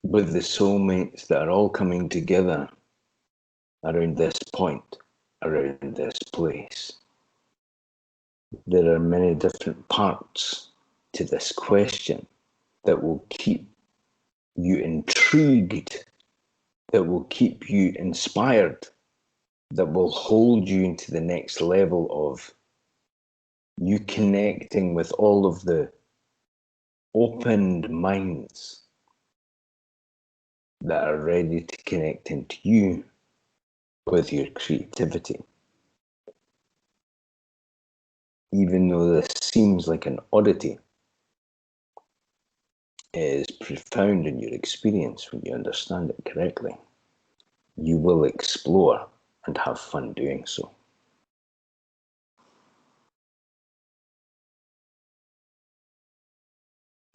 D: with the soulmates that are all coming together around this point, around this place. There are many different parts to this question that will keep you intrigued, that will keep you inspired, that will hold you into the next level of you connecting with all of the opened minds that are ready to connect into you with your creativity. Even though this seems like an oddity, it is profound in your experience when you understand it correctly. You will explore and have fun doing so.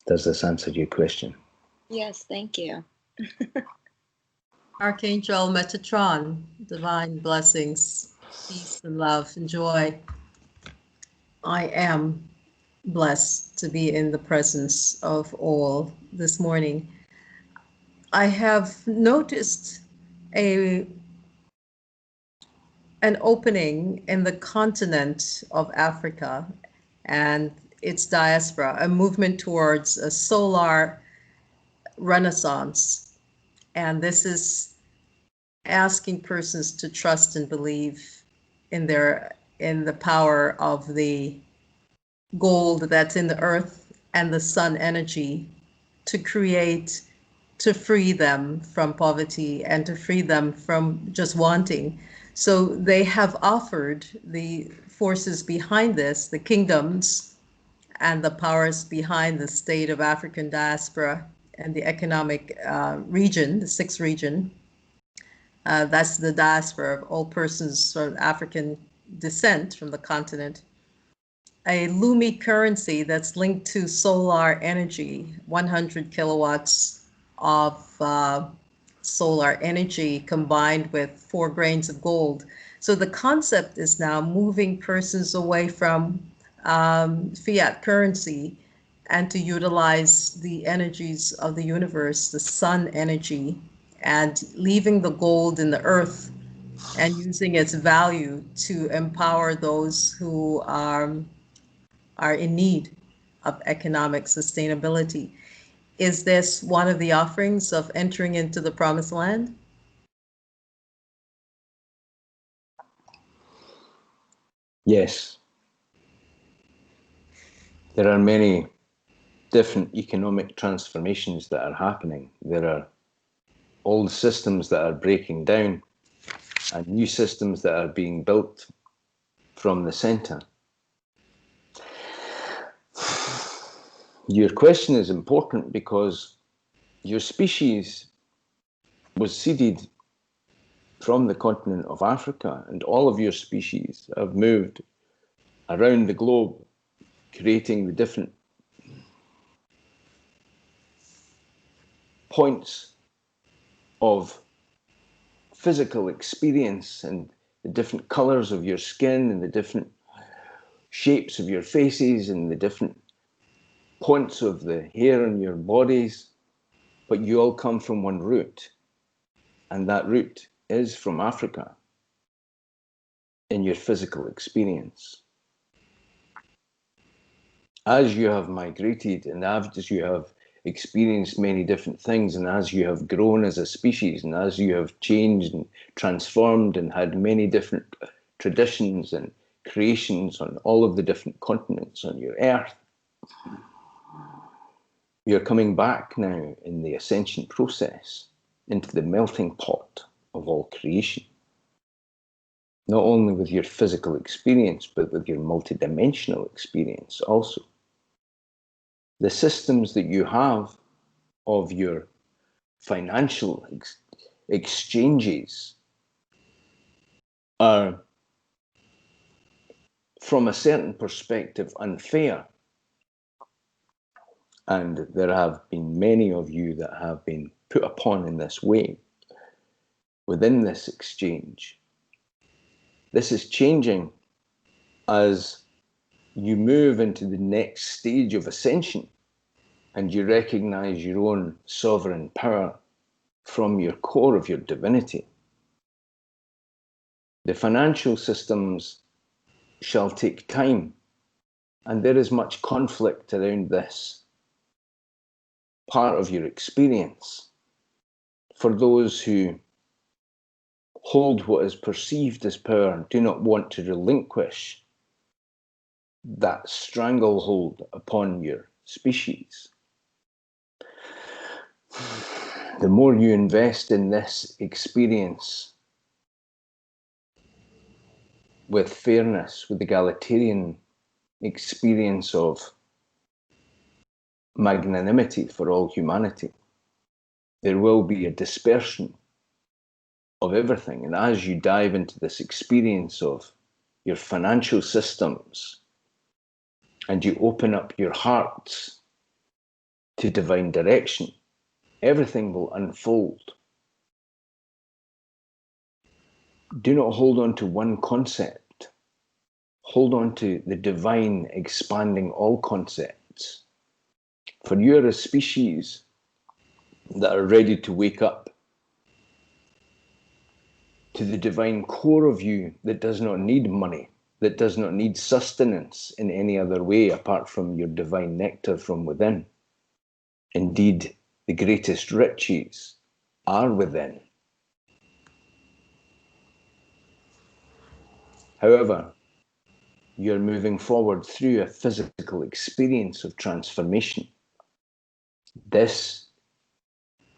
D: Does this answer your question?
A: Yes, thank you.
B: Archangel Metatron, divine blessings, peace and love and joy. I am blessed to be in the presence of all this morning. I have noticed an opening in the continent of Africa and its diaspora, a movement towards a solar renaissance. And this is asking persons to trust and believe in the power of the gold that's in the earth and the sun energy to create, to free them from poverty and to free them from just wanting. So they have offered the forces behind this, the kingdoms and the powers behind the state of African diaspora and the economic region, the sixth region. That's the diaspora of all persons from African descent from the continent, a Lumi currency that's linked to solar energy, 100 kilowatts of solar energy combined with 4 grains of gold. So the concept is now moving persons away from fiat currency and to utilize the energies of the universe, the sun energy, and leaving the gold in the earth and using its value to empower those who are in need of economic sustainability. Is this one of the offerings of entering into the promised land?
D: Yes. There are many different economic transformations that are happening. There are old systems that are breaking down and new systems that are being built from the center. Your question is important because your species was seeded from the continent of Africa, and all of your species have moved around the globe, creating the different points of physical experience and the different colors of your skin and the different shapes of your faces and the different points of the hair on your bodies, but you all come from one root, and that root is from Africa in your physical experience. As you have migrated and as you have experienced many different things, and as you have grown as a species, and as you have changed and transformed and had many different traditions and creations on all of the different continents on your earth, you're coming back now in the ascension process into the melting pot of all creation. Not only with your physical experience, but with your multidimensional experience also. The systems that you have of your financial exchanges are, from a certain perspective, unfair. And there have been many of you that have been put upon in this way within this exchange. This is changing as you move into the next stage of ascension and you recognize your own sovereign power from your core of your divinity. The financial systems shall take time, and there is much conflict around this part of your experience for those who hold what is perceived as power and do not want to relinquish that stranglehold upon your species. The more you invest in this experience with fairness, with egalitarian experience of magnanimity for all humanity, there will be a dispersion of everything. And as you dive into this experience of your financial systems and you open up your hearts to divine direction, everything will unfold. Do not hold on to one concept. Hold on to the divine expanding all concepts. For you are a species that are ready to wake up to the divine core of you that does not need money, that does not need sustenance in any other way apart from your divine nectar from within. Indeed, the greatest riches are within. However, you're moving forward through a physical experience of transformation. This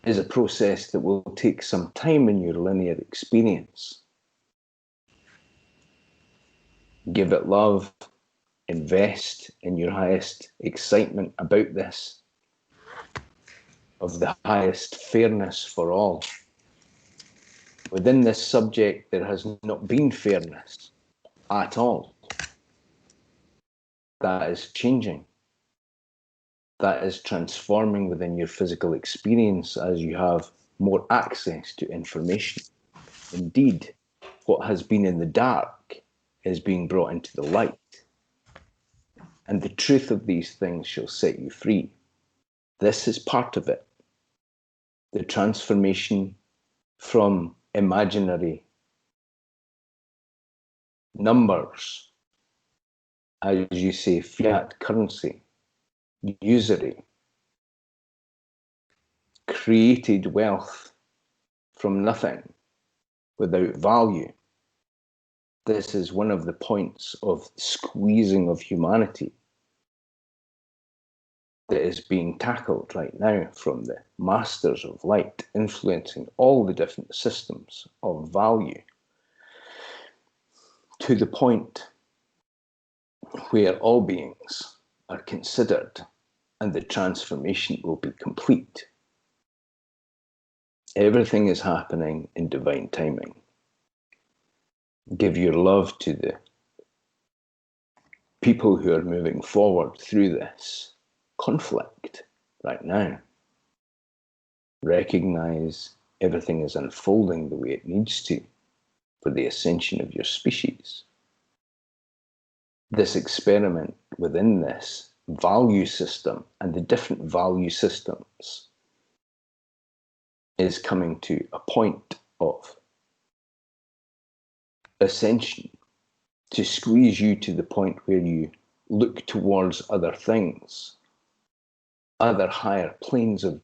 D: is a process that will take some time in your linear experience. Give it love, invest in your highest excitement about this, of the highest fairness for all. Within this subject, there has not been fairness. at all. That is changing. That is transforming within your physical experience as you have more access to information. Indeed, what has been in the dark is being brought into the light. And the truth of these things shall set you free. This is part of it. The transformation from imaginary numbers, as you say, fiat currency, usury, created wealth from nothing without value. This is one of the points of squeezing of humanity that is being tackled right now from the masters of light, influencing all the different systems of value to the point where all beings are considered and the transformation will be complete. Everything is happening in divine timing. Give your love to the people who are moving forward through this conflict right now. Recognize everything is unfolding the way it needs to for the ascension of your species. This experiment within this value system and the different value systems is coming to a point of ascension to squeeze you to the point where you look towards other things, other higher planes of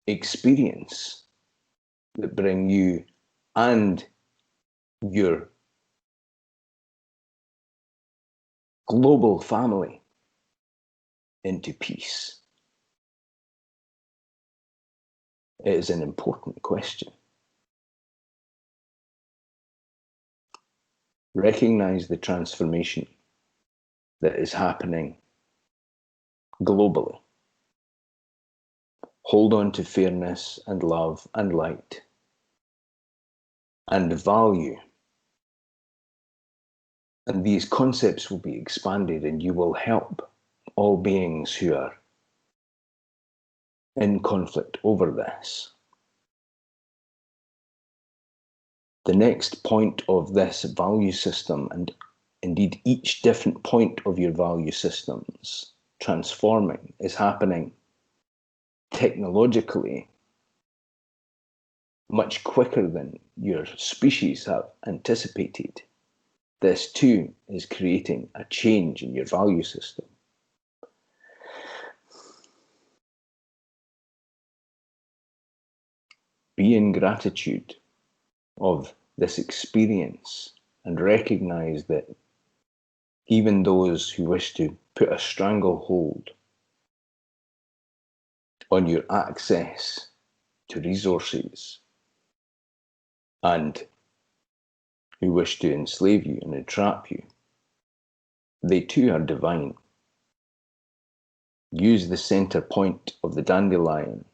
D: experience that bring you and your global family into peace. It is an important question. Recognize the transformation that is happening globally. Hold on to fairness and love and light and value. And these concepts will be expanded and you will help all beings who are in conflict over this. The next point of this value system, and indeed each different point of your value systems transforming, is happening technologically much quicker than your species have anticipated. This too is creating a change in your value system. Be in gratitude of this experience and recognize that even those who wish to put a stranglehold on your access to resources and who wish to enslave you and entrap you, they too are divine. Use the center point of the dandelion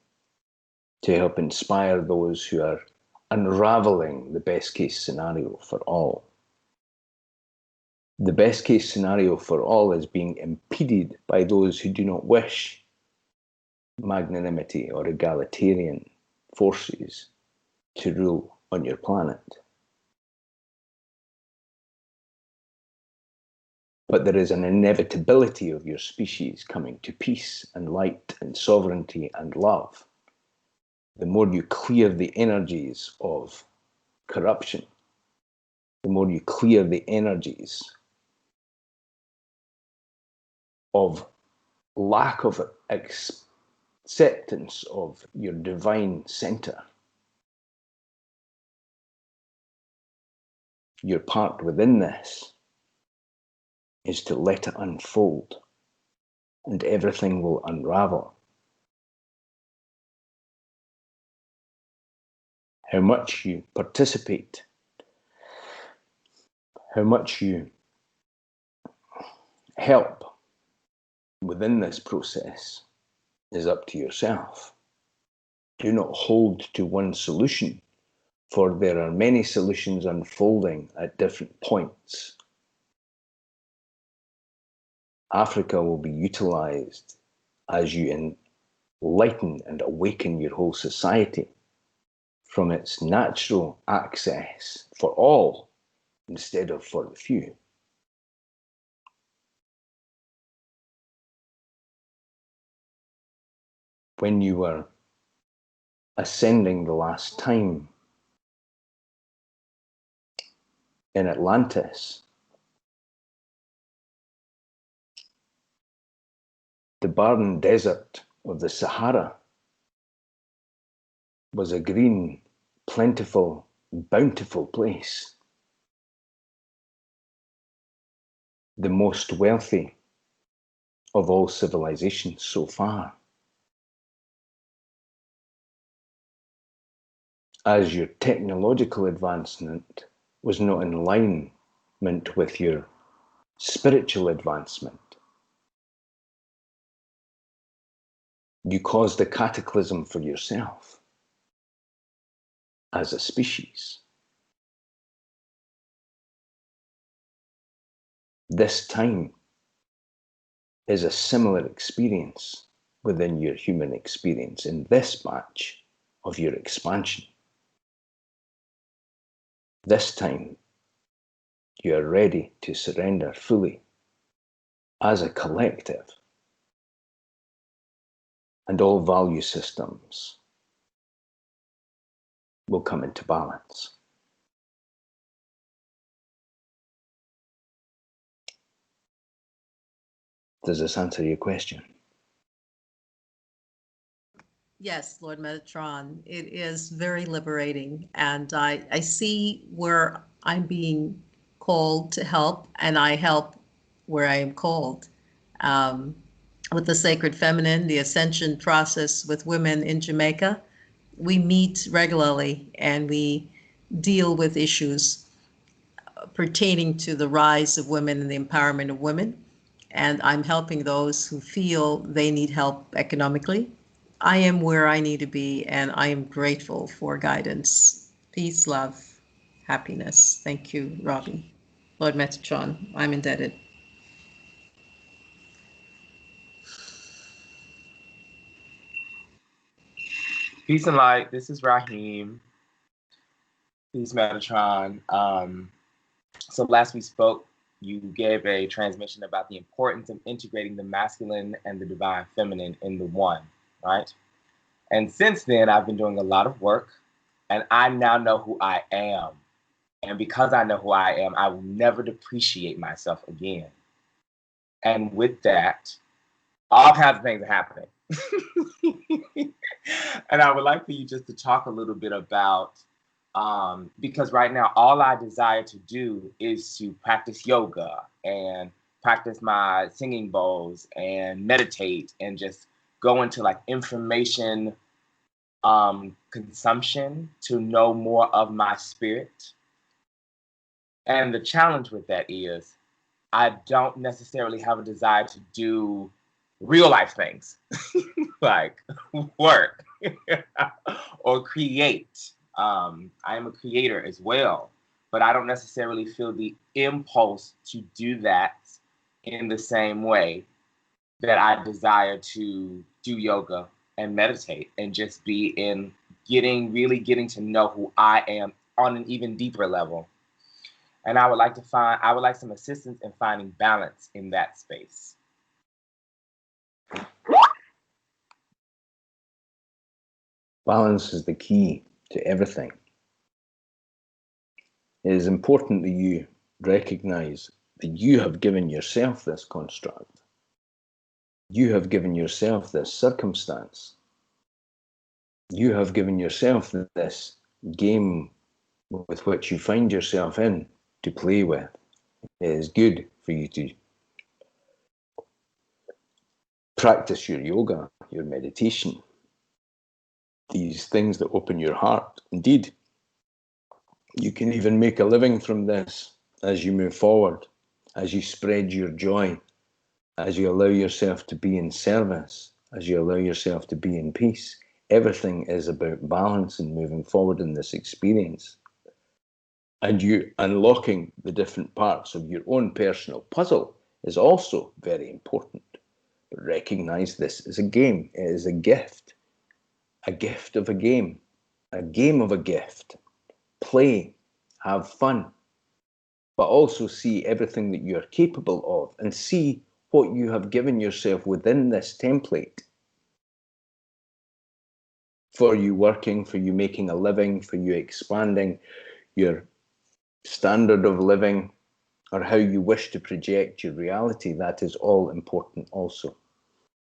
D: to help inspire those who are unraveling the best case scenario for all. The best case scenario for all is being impeded by those who do not wish magnanimity or egalitarian forces to rule on your planet. But there is an inevitability of your species coming to peace and light and sovereignty and love. The more you clear the energies of corruption, the more you clear the energies of lack of acceptance of your divine center, your part within this is to let it unfold and everything will unravel. How much you participate, how much you help within this process is up to yourself. Do not hold to one solution for there are many solutions unfolding at different points. Africa will be utilized as you enlighten and awaken your whole society from its natural access for all instead of for the few. When you were ascending the last time in Atlantis, the barren desert of the Sahara was a green, plentiful, bountiful place. The most wealthy of all civilizations so far. As your technological advancement was not in alignment with your spiritual advancement, you caused a cataclysm for yourself as a species. This time is a similar experience within your human experience in this batch of your expansion. This time, you are ready to surrender fully as a collective, and all value systems will come into balance. Does this answer your question?
B: Yes, Lord Metatron, it is very liberating, and I see where I'm being called to help, and I help where I am called. With the Sacred Feminine, the ascension process with women in Jamaica, we meet regularly and we deal with issues pertaining to the rise of women and the empowerment of women. And I'm helping those who feel they need help economically. I am where I need to be, and I am grateful for guidance. Peace, love, happiness. Thank you, Robbie. Lord Metatron, I'm indebted.
I: Peace and light. This is Raheem. Peace, Metatron. So last we spoke, you gave a transmission about the importance of integrating the masculine and the divine feminine in the one, right? And since then, I've been doing a lot of work, and I now know who I am. And because I know who I am, I will never depreciate myself again. And with that, all kinds of things are happening. And I would like for you just to talk a little bit about, because right now, all I desire to do is to practice yoga and practice my singing bowls and meditate and just go into like information consumption to know more of my spirit. And the challenge with that is I don't necessarily have a desire to do real life things like work or create. I am a creator as well, but I don't necessarily feel the impulse to do that in the same way that I desire to do yoga and meditate and just be in really getting to know who I am on an even deeper level. And I would like some assistance in finding balance in that space.
D: Balance is the key to everything. It is important that you recognize that you have given yourself this construct. You have given yourself this circumstance. You have given yourself this game with which you find yourself in to play with. It is good for you to practice your yoga, your meditation, these things that open your heart. Indeed, you can even make a living from this as you move forward, as you spread your joy, as you allow yourself to be in service, as you allow yourself to be in peace. Everything is about balance and moving forward in this experience. And you unlocking the different parts of your own personal puzzle is also very important. But recognize this as a game. It is a gift of a game of a gift. Play, have fun, but also see everything that you're capable of and see what you have given yourself within this template. For you working, for you making a living, for you expanding your standard of living, or how you wish to project your reality, that is all important also.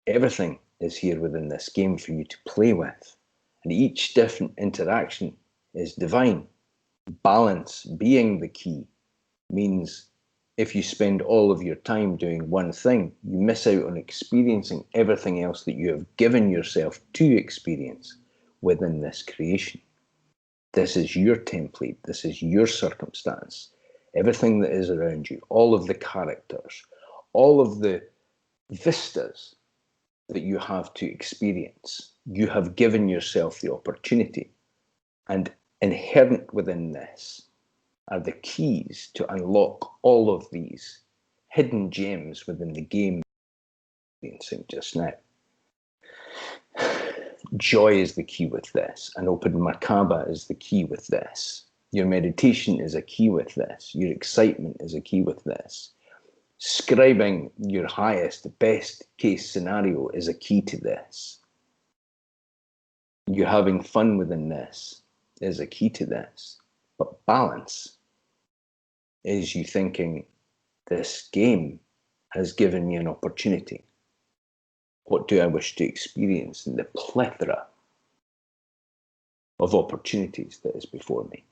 D: Everything is here within this game for you to play with, and each different interaction is divine. Balance being the key means if you spend all of your time doing one thing, you miss out on experiencing everything else that you have given yourself to experience within this creation. This is your template. This is your circumstance. Everything that is around you, all of the characters, all of the vistas that you have to experience, you have given yourself the opportunity. And inherent within this are the keys to unlock all of these hidden gems within the game we're experiencing just now. Joy is the key with this. An open Merkaba is the key with this. Your meditation is a key with this. Your excitement is a key with this. Scribing your highest, best case scenario is a key to this. You having fun within this is a key to this. But balance is you thinking, this game has given me an opportunity. What do I wish to experience in the plethora of opportunities that is before me?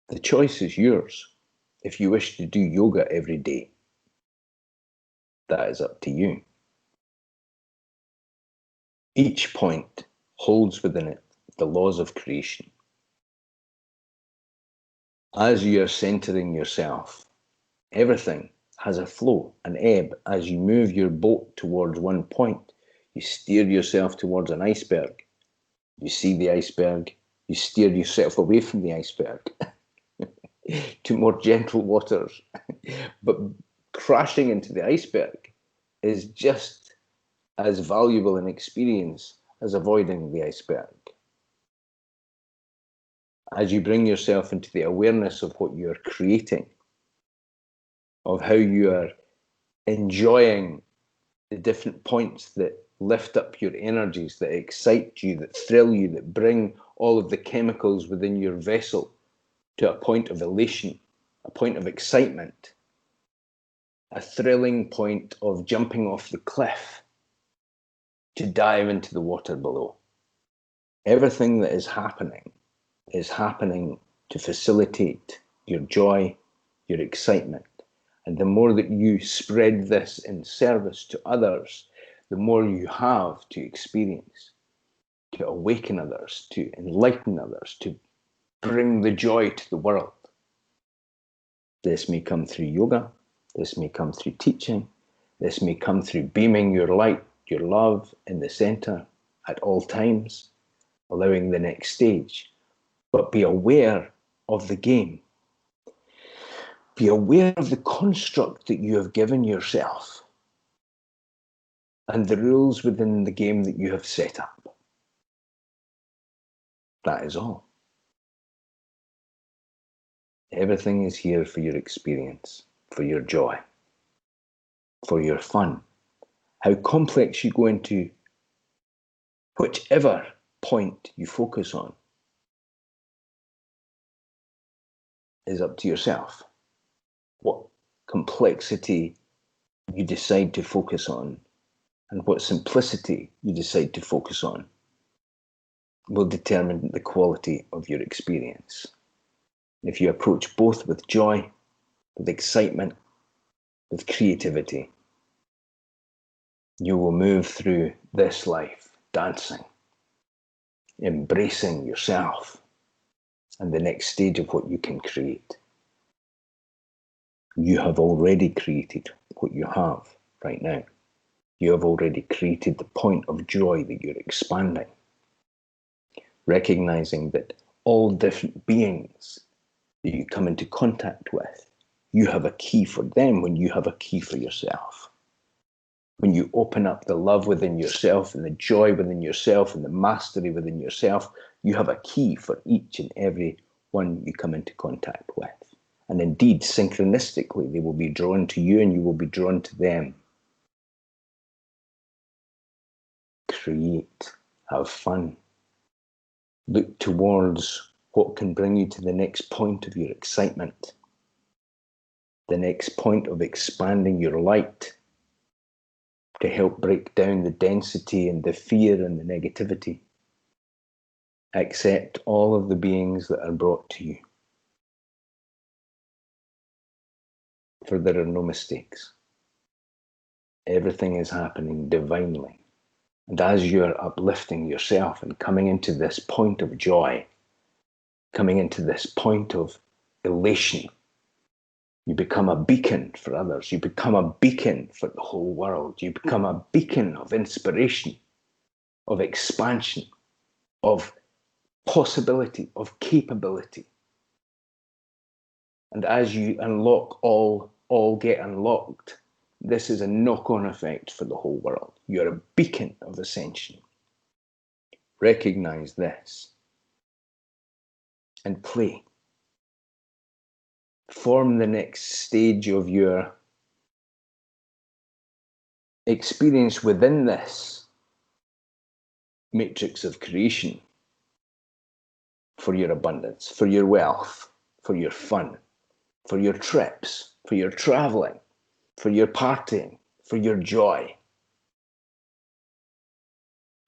D: The choice is yours. If you wish to do yoga every day, that is up to you. Each point holds within it the laws of creation. As you are centering yourself, everything has a flow, an ebb. As you move your boat towards one point, you steer yourself towards an iceberg. You see the iceberg, you steer yourself away from the iceberg to more gentle waters. But crashing into the iceberg is just as valuable an experience as avoiding the iceberg. As you bring yourself into the awareness of what you're creating, of how you are enjoying the different points that lift up your energies, that excite you, that thrill you, that bring all of the chemicals within your vessel to a point of elation, a point of excitement, a thrilling point of jumping off the cliff to dive into the water below. Everything that is happening to facilitate your joy, your excitement. And the more that you spread this in service to others, the more you have to experience, to awaken others, to enlighten others, to bring the joy to the world. This may come through yoga, this may come through teaching, this may come through beaming your light, your love in the center at all times, allowing the next stage. But be aware of the game. Be aware of the construct that you have given yourself and the rules within the game that you have set up. That is all. Everything is here for your experience, for your joy, for your fun. How complex you go into whichever point you focus on is up to yourself. What complexity you decide to focus on and what simplicity you decide to focus on will determine the quality of your experience. If you approach both with joy, with excitement, with creativity, you will move through this life dancing, embracing yourself and the next stage of what you can create. You have already created what you have right now. You have already created the point of joy that you're expanding. recognizing that all different beings that you come into contact with, you have a key for them when you have a key for yourself. When you open up the love within yourself and the joy within yourself and the mastery within yourself, you have a key for each and every one you come into contact with. And indeed, synchronistically, they will be drawn to you and you will be drawn to them. Create, have fun, look towards what can bring you to the next point of your excitement, the next point of expanding your light to help break down the density and the fear and the negativity. Accept all of the beings that are brought to you, for there are no mistakes. Everything is happening divinely. And as you're uplifting yourself and coming into this point of joy, coming into this point of elation, you become a beacon for others. You become a beacon for the whole world. You become a beacon of inspiration, of expansion, of possibility, of capability. And as you unlock all get unlocked, this is a knock-on effect for the whole world. You're a beacon of ascension. Recognize this and play. Form the next stage of your experience within this matrix of creation for your abundance, for your wealth, for your fun, for your trips, for your traveling, for your partying, for your joy,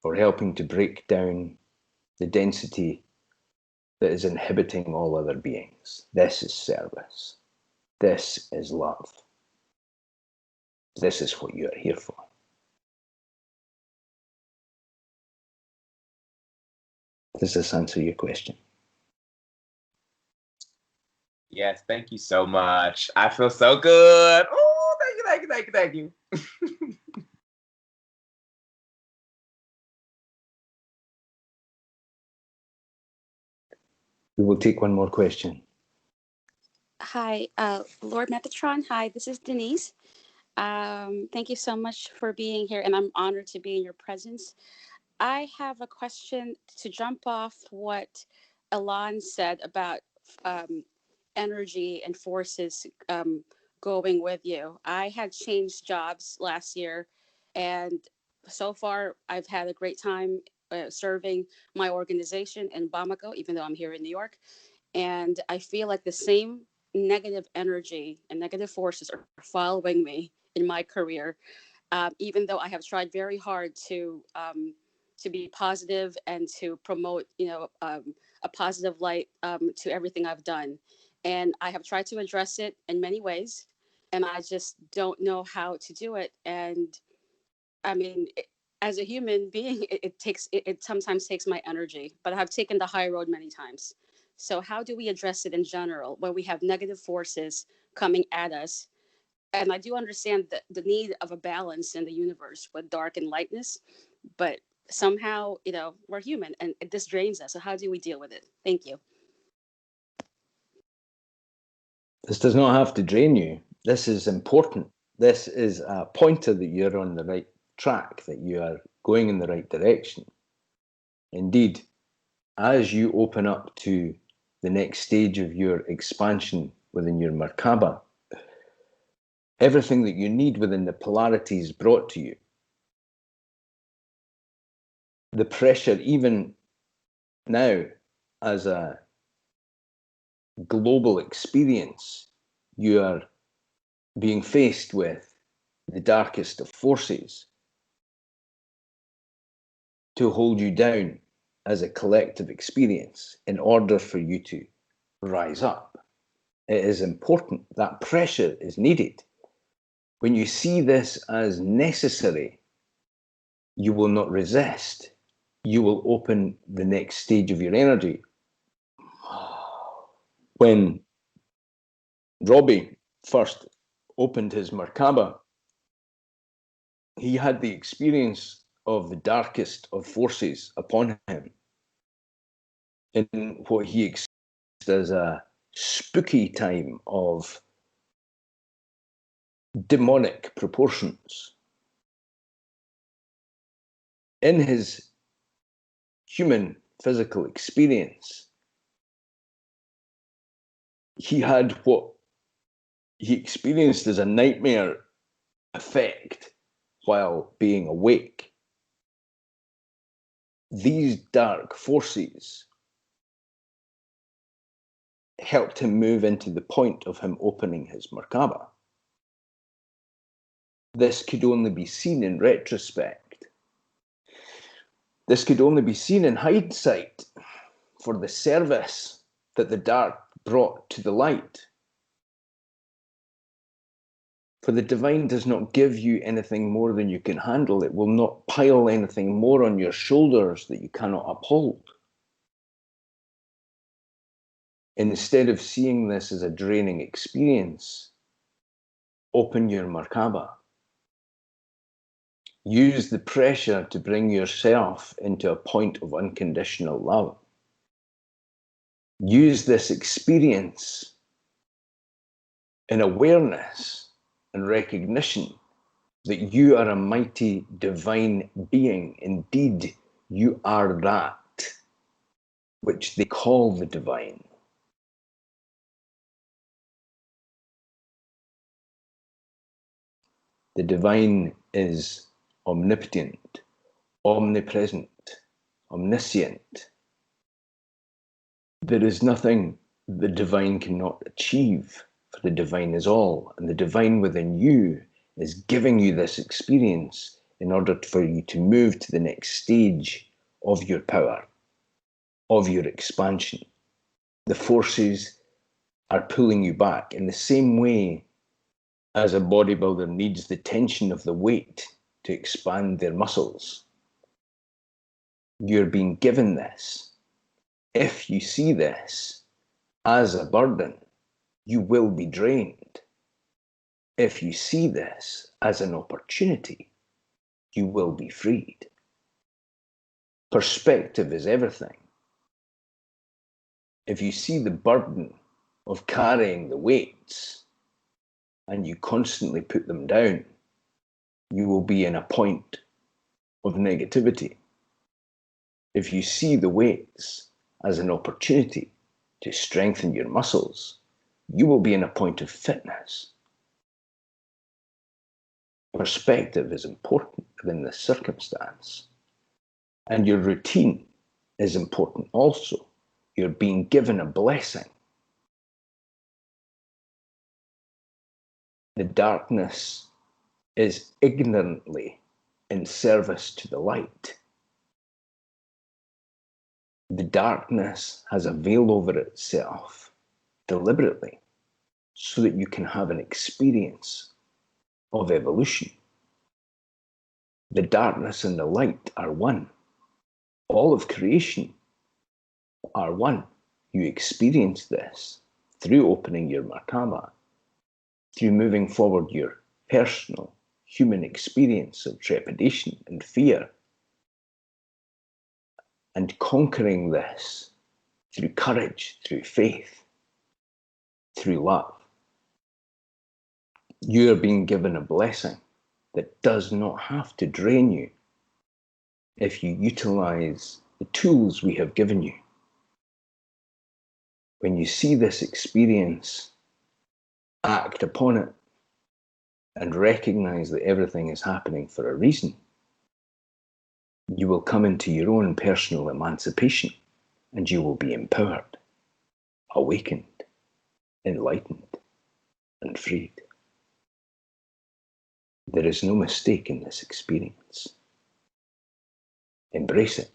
D: for helping to break down the density that is inhibiting all other beings. This is service. This is love. This is what you are here for. Does this answer your question?
I: Yes, thank you so much. I feel so good. Oh, thank you, thank you, thank you, thank you.
D: We will take one more question.
J: Hi, Lord Metatron. Hi, this is Denise. Thank you so much for being here, and I'm honored to be in your presence. I have a question to jump off what Elan said about energy and forces going with you. I had changed jobs last year, and so far I've had a great time serving my organization in Bamako, even though I'm here in New York. And I feel like the same negative energy and negative forces are following me in my career, even though I have tried very hard to be positive and to promote, a positive light to everything I've done. And I have tried to address it in many ways, and I just don't know how to do it. And I mean, as a human being, it sometimes takes my energy, but I've taken the high road many times. So how do we address it in general when we have negative forces coming at us? And I do understand the need of a balance in the universe with dark and lightness, but somehow, we're human and this drains us. So how do we deal with it? Thank you.
D: This does not have to drain you. This is important. This is a pointer that you're on the right track, that you are going in the right direction. Indeed, as you open up to the next stage of your expansion within your Merkaba, everything that you need within the polarities brought to you. The pressure, even now, as a global experience, you are being faced with the darkest of forces to hold you down as a collective experience in order for you to rise up. It is important. That pressure is needed. When you see this as necessary, you will not resist. You will open the next stage of your energy. When Robbie first opened his Merkaba, he had the experience of the darkest of forces upon him. in what he experienced as a spooky time of demonic proportions. In his human physical experience, he had what he experienced as a nightmare effect while being awake. These dark forces helped him move into the point of him opening his Merkaba. This could only be seen in retrospect. This could only be seen in hindsight for the service that the dark brought to the light. For the divine does not give you anything more than you can handle. It will not pile anything more on your shoulders that you cannot uphold. Instead of seeing this as a draining experience, open your Merkaba. Use the pressure to bring yourself into a point of unconditional love. Use this experience in awareness and recognition that you are a mighty divine being. Indeed, you are that which they call the divine. The divine is omnipotent, omnipresent, omniscient. There is nothing the divine cannot achieve, for the divine is all, and the divine within you is giving you this experience in order for you to move to the next stage of your power, of your expansion. The forces are pulling you back in the same way as a bodybuilder needs the tension of the weight to expand their muscles. You're being given this. If you see this as a burden, you will be drained. If you see this as an opportunity, you will be freed. Perspective is everything. If you see the burden of carrying the weights and you constantly put them down, you will be in a point of negativity. If you see the weights as an opportunity to strengthen your muscles, you will be in a point of fitness. Perspective is important within this circumstance. And your routine is important also. You're being given a blessing. The darkness is ignorantly in service to the light. The darkness has a veil over itself deliberately so that you can have an experience of evolution. The darkness and the light are one. All of creation are one. You experience this through opening your Merkaba, through moving forward your personal human experience of trepidation and fear, and conquering this through courage, through faith, through love. You are being given a blessing that does not have to drain you if you utilize the tools we have given you. When you see this experience, act upon it and recognize that everything is happening for a reason. You will come into your own personal emancipation and you will be empowered, awakened, enlightened, and freed. There is no mistake in this experience. Embrace it.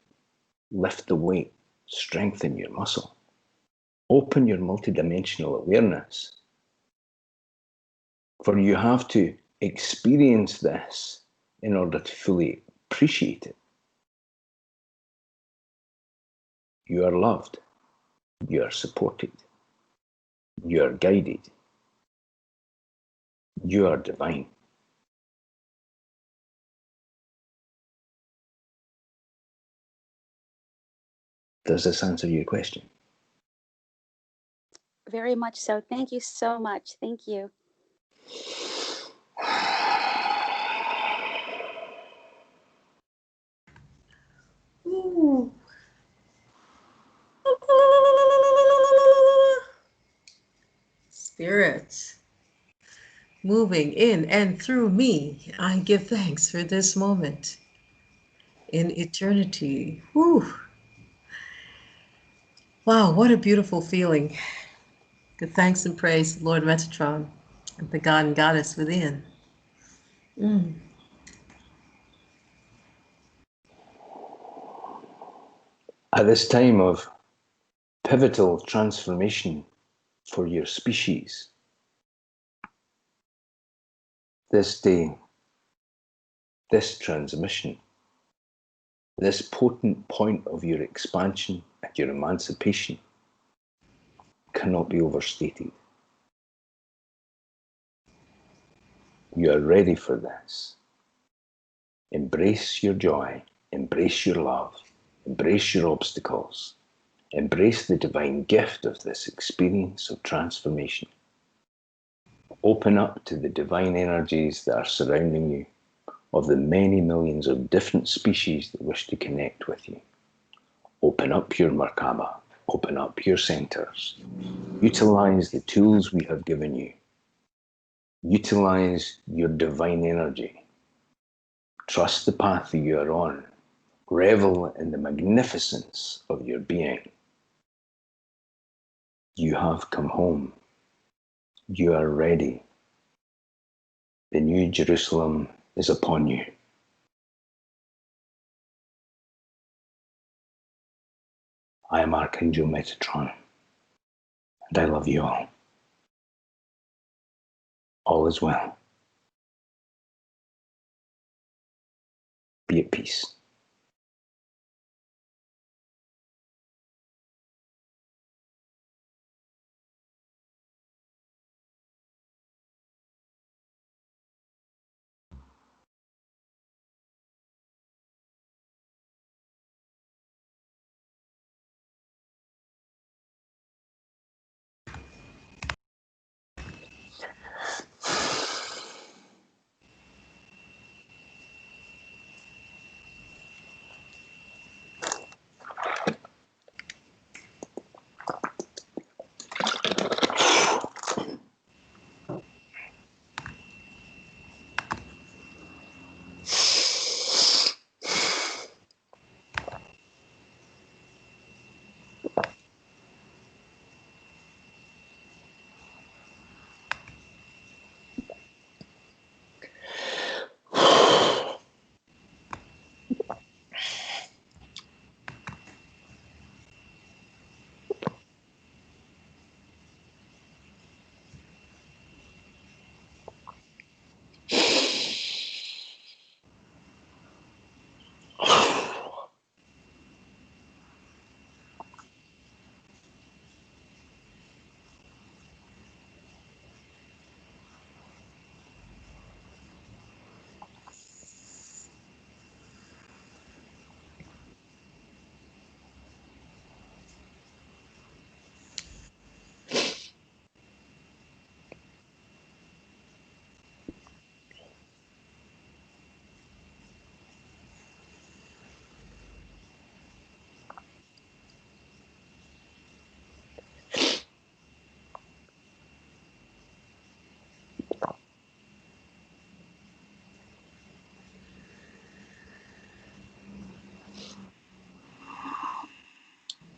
D: Lift the weight. Strengthen your muscle. Open your multidimensional awareness. For you have to experience this in order to fully appreciate it. You are loved. You are supported. You are guided. You are divine. Does this answer your question?
J: Very much so. Thank you so much. Thank you.
B: Ooh. Spirit, moving in and through me, I give thanks for this moment in eternity. Whew. Wow, what a beautiful feeling. Good thanks and praise, Lord Metatron, and the God and Goddess within.
D: At this time of pivotal transformation for your species, this day, this transmission, this potent point of your expansion and your emancipation cannot be overstated. You are ready for this. Embrace your joy, embrace your love, embrace your obstacles, embrace the divine gift of this experience of transformation. Open up to the divine energies that are surrounding you, of the many millions of different species that wish to connect with you. Open up your Merkaba, open up your centers. Utilize the tools we have given you. Utilize your divine energy. Trust the path that you are on. Revel in the magnificence of your being. You have come home. You are ready. The New Jerusalem is upon you. I am Archangel Metatron, and I love you all. All is well. Be at peace.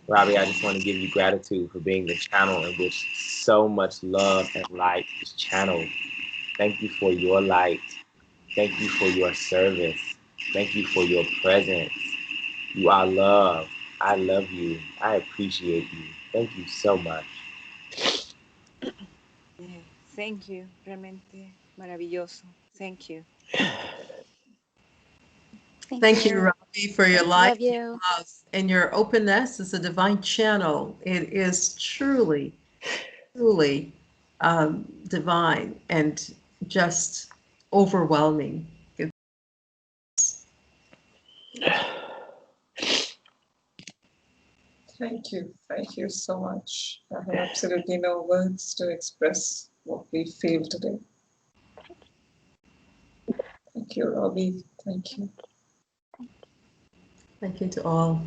I: Robbie, I just want to give you gratitude for being the channel in which so much love and light is channeled. Thank you for your light. Thank you for your service. Thank you for your presence. You are love. I love you. I appreciate you. Thank you so much.
C: Thank you. Realmente maravilloso. Thank you.
B: Thank you, Robbie, for your light,
J: Love you.
B: love, and your openness as a divine channel. It is truly, truly divine and just overwhelming.
H: Thank you. Thank you so much. I have absolutely no words to express what we feel today. Thank you, Robbie. Thank you.
B: Thank you to all.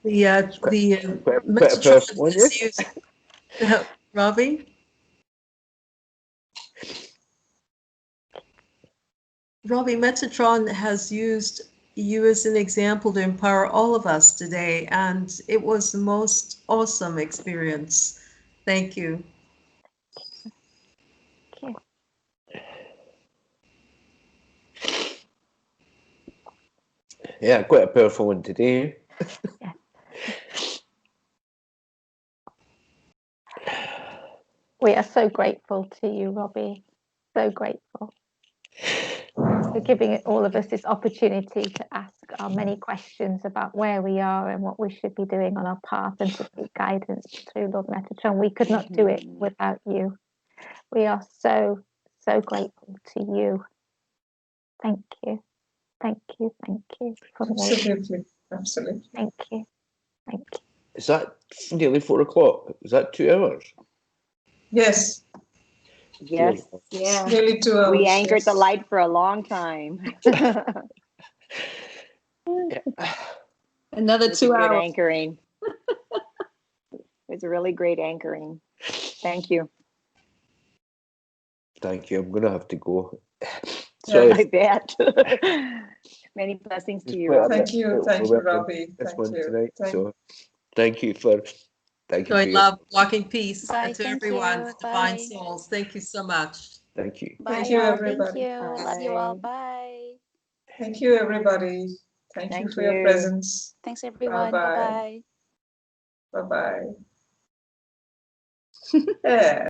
H: Okay.
B: The
D: Quite a
B: Metatron
D: personal one,
B: has
D: yes.
B: used Robbie. Robbie, Metatron has used you as an example to empower all of us today, and it was the most awesome experience. Thank you.
F: Thank you.
D: Yeah, quite a powerful one today.
F: Yeah. We are so grateful to you, Robbie. So grateful for giving all of us this opportunity to ask our many questions about where we are and what we should be doing on our path, and to seek guidance through Lord Metatron. We could not do it without you. We are so, so grateful to you. Thank you. Thank you. Thank you. From all of you.
H: Absolutely. Absolutely.
F: Thank you. Thank you.
D: Is that nearly 4 o'clock? Is that 2 hours?
H: Yes.
K: Yes,
H: It's
K: yeah.
H: nearly 2 hours.
K: We anchored the
H: yes.
K: light for a long time.
L: Another
K: It was a
L: 2
K: good
L: hours.
K: anchoring. It was a really great anchoring. Thank you.
D: Thank you. I'm going to have to go.
H: Yeah.
K: I bet. Many blessings to you, Robbie.
H: Thank you. Thank you, Robbie.
D: This
H: Thank
D: one
H: you.
D: tonight.
H: Thank
D: So thank you for
B: Joy, love, walking peace,
J: Bye,
B: and to
J: thank
B: everyone,
J: you.
B: divine
J: Bye.
B: souls. Thank you so much.
D: Thank you.
J: Bye,
H: Thank you,
J: all.
H: everybody.
J: Thank you. Love you all.
K: Bye.
J: Bye.
H: Thank you, everybody. Thank you
K: Thank
H: for your
K: you.
H: presence.
J: Thanks, everyone. Bye-bye.
H: Bye-bye. Bye-bye. Yeah.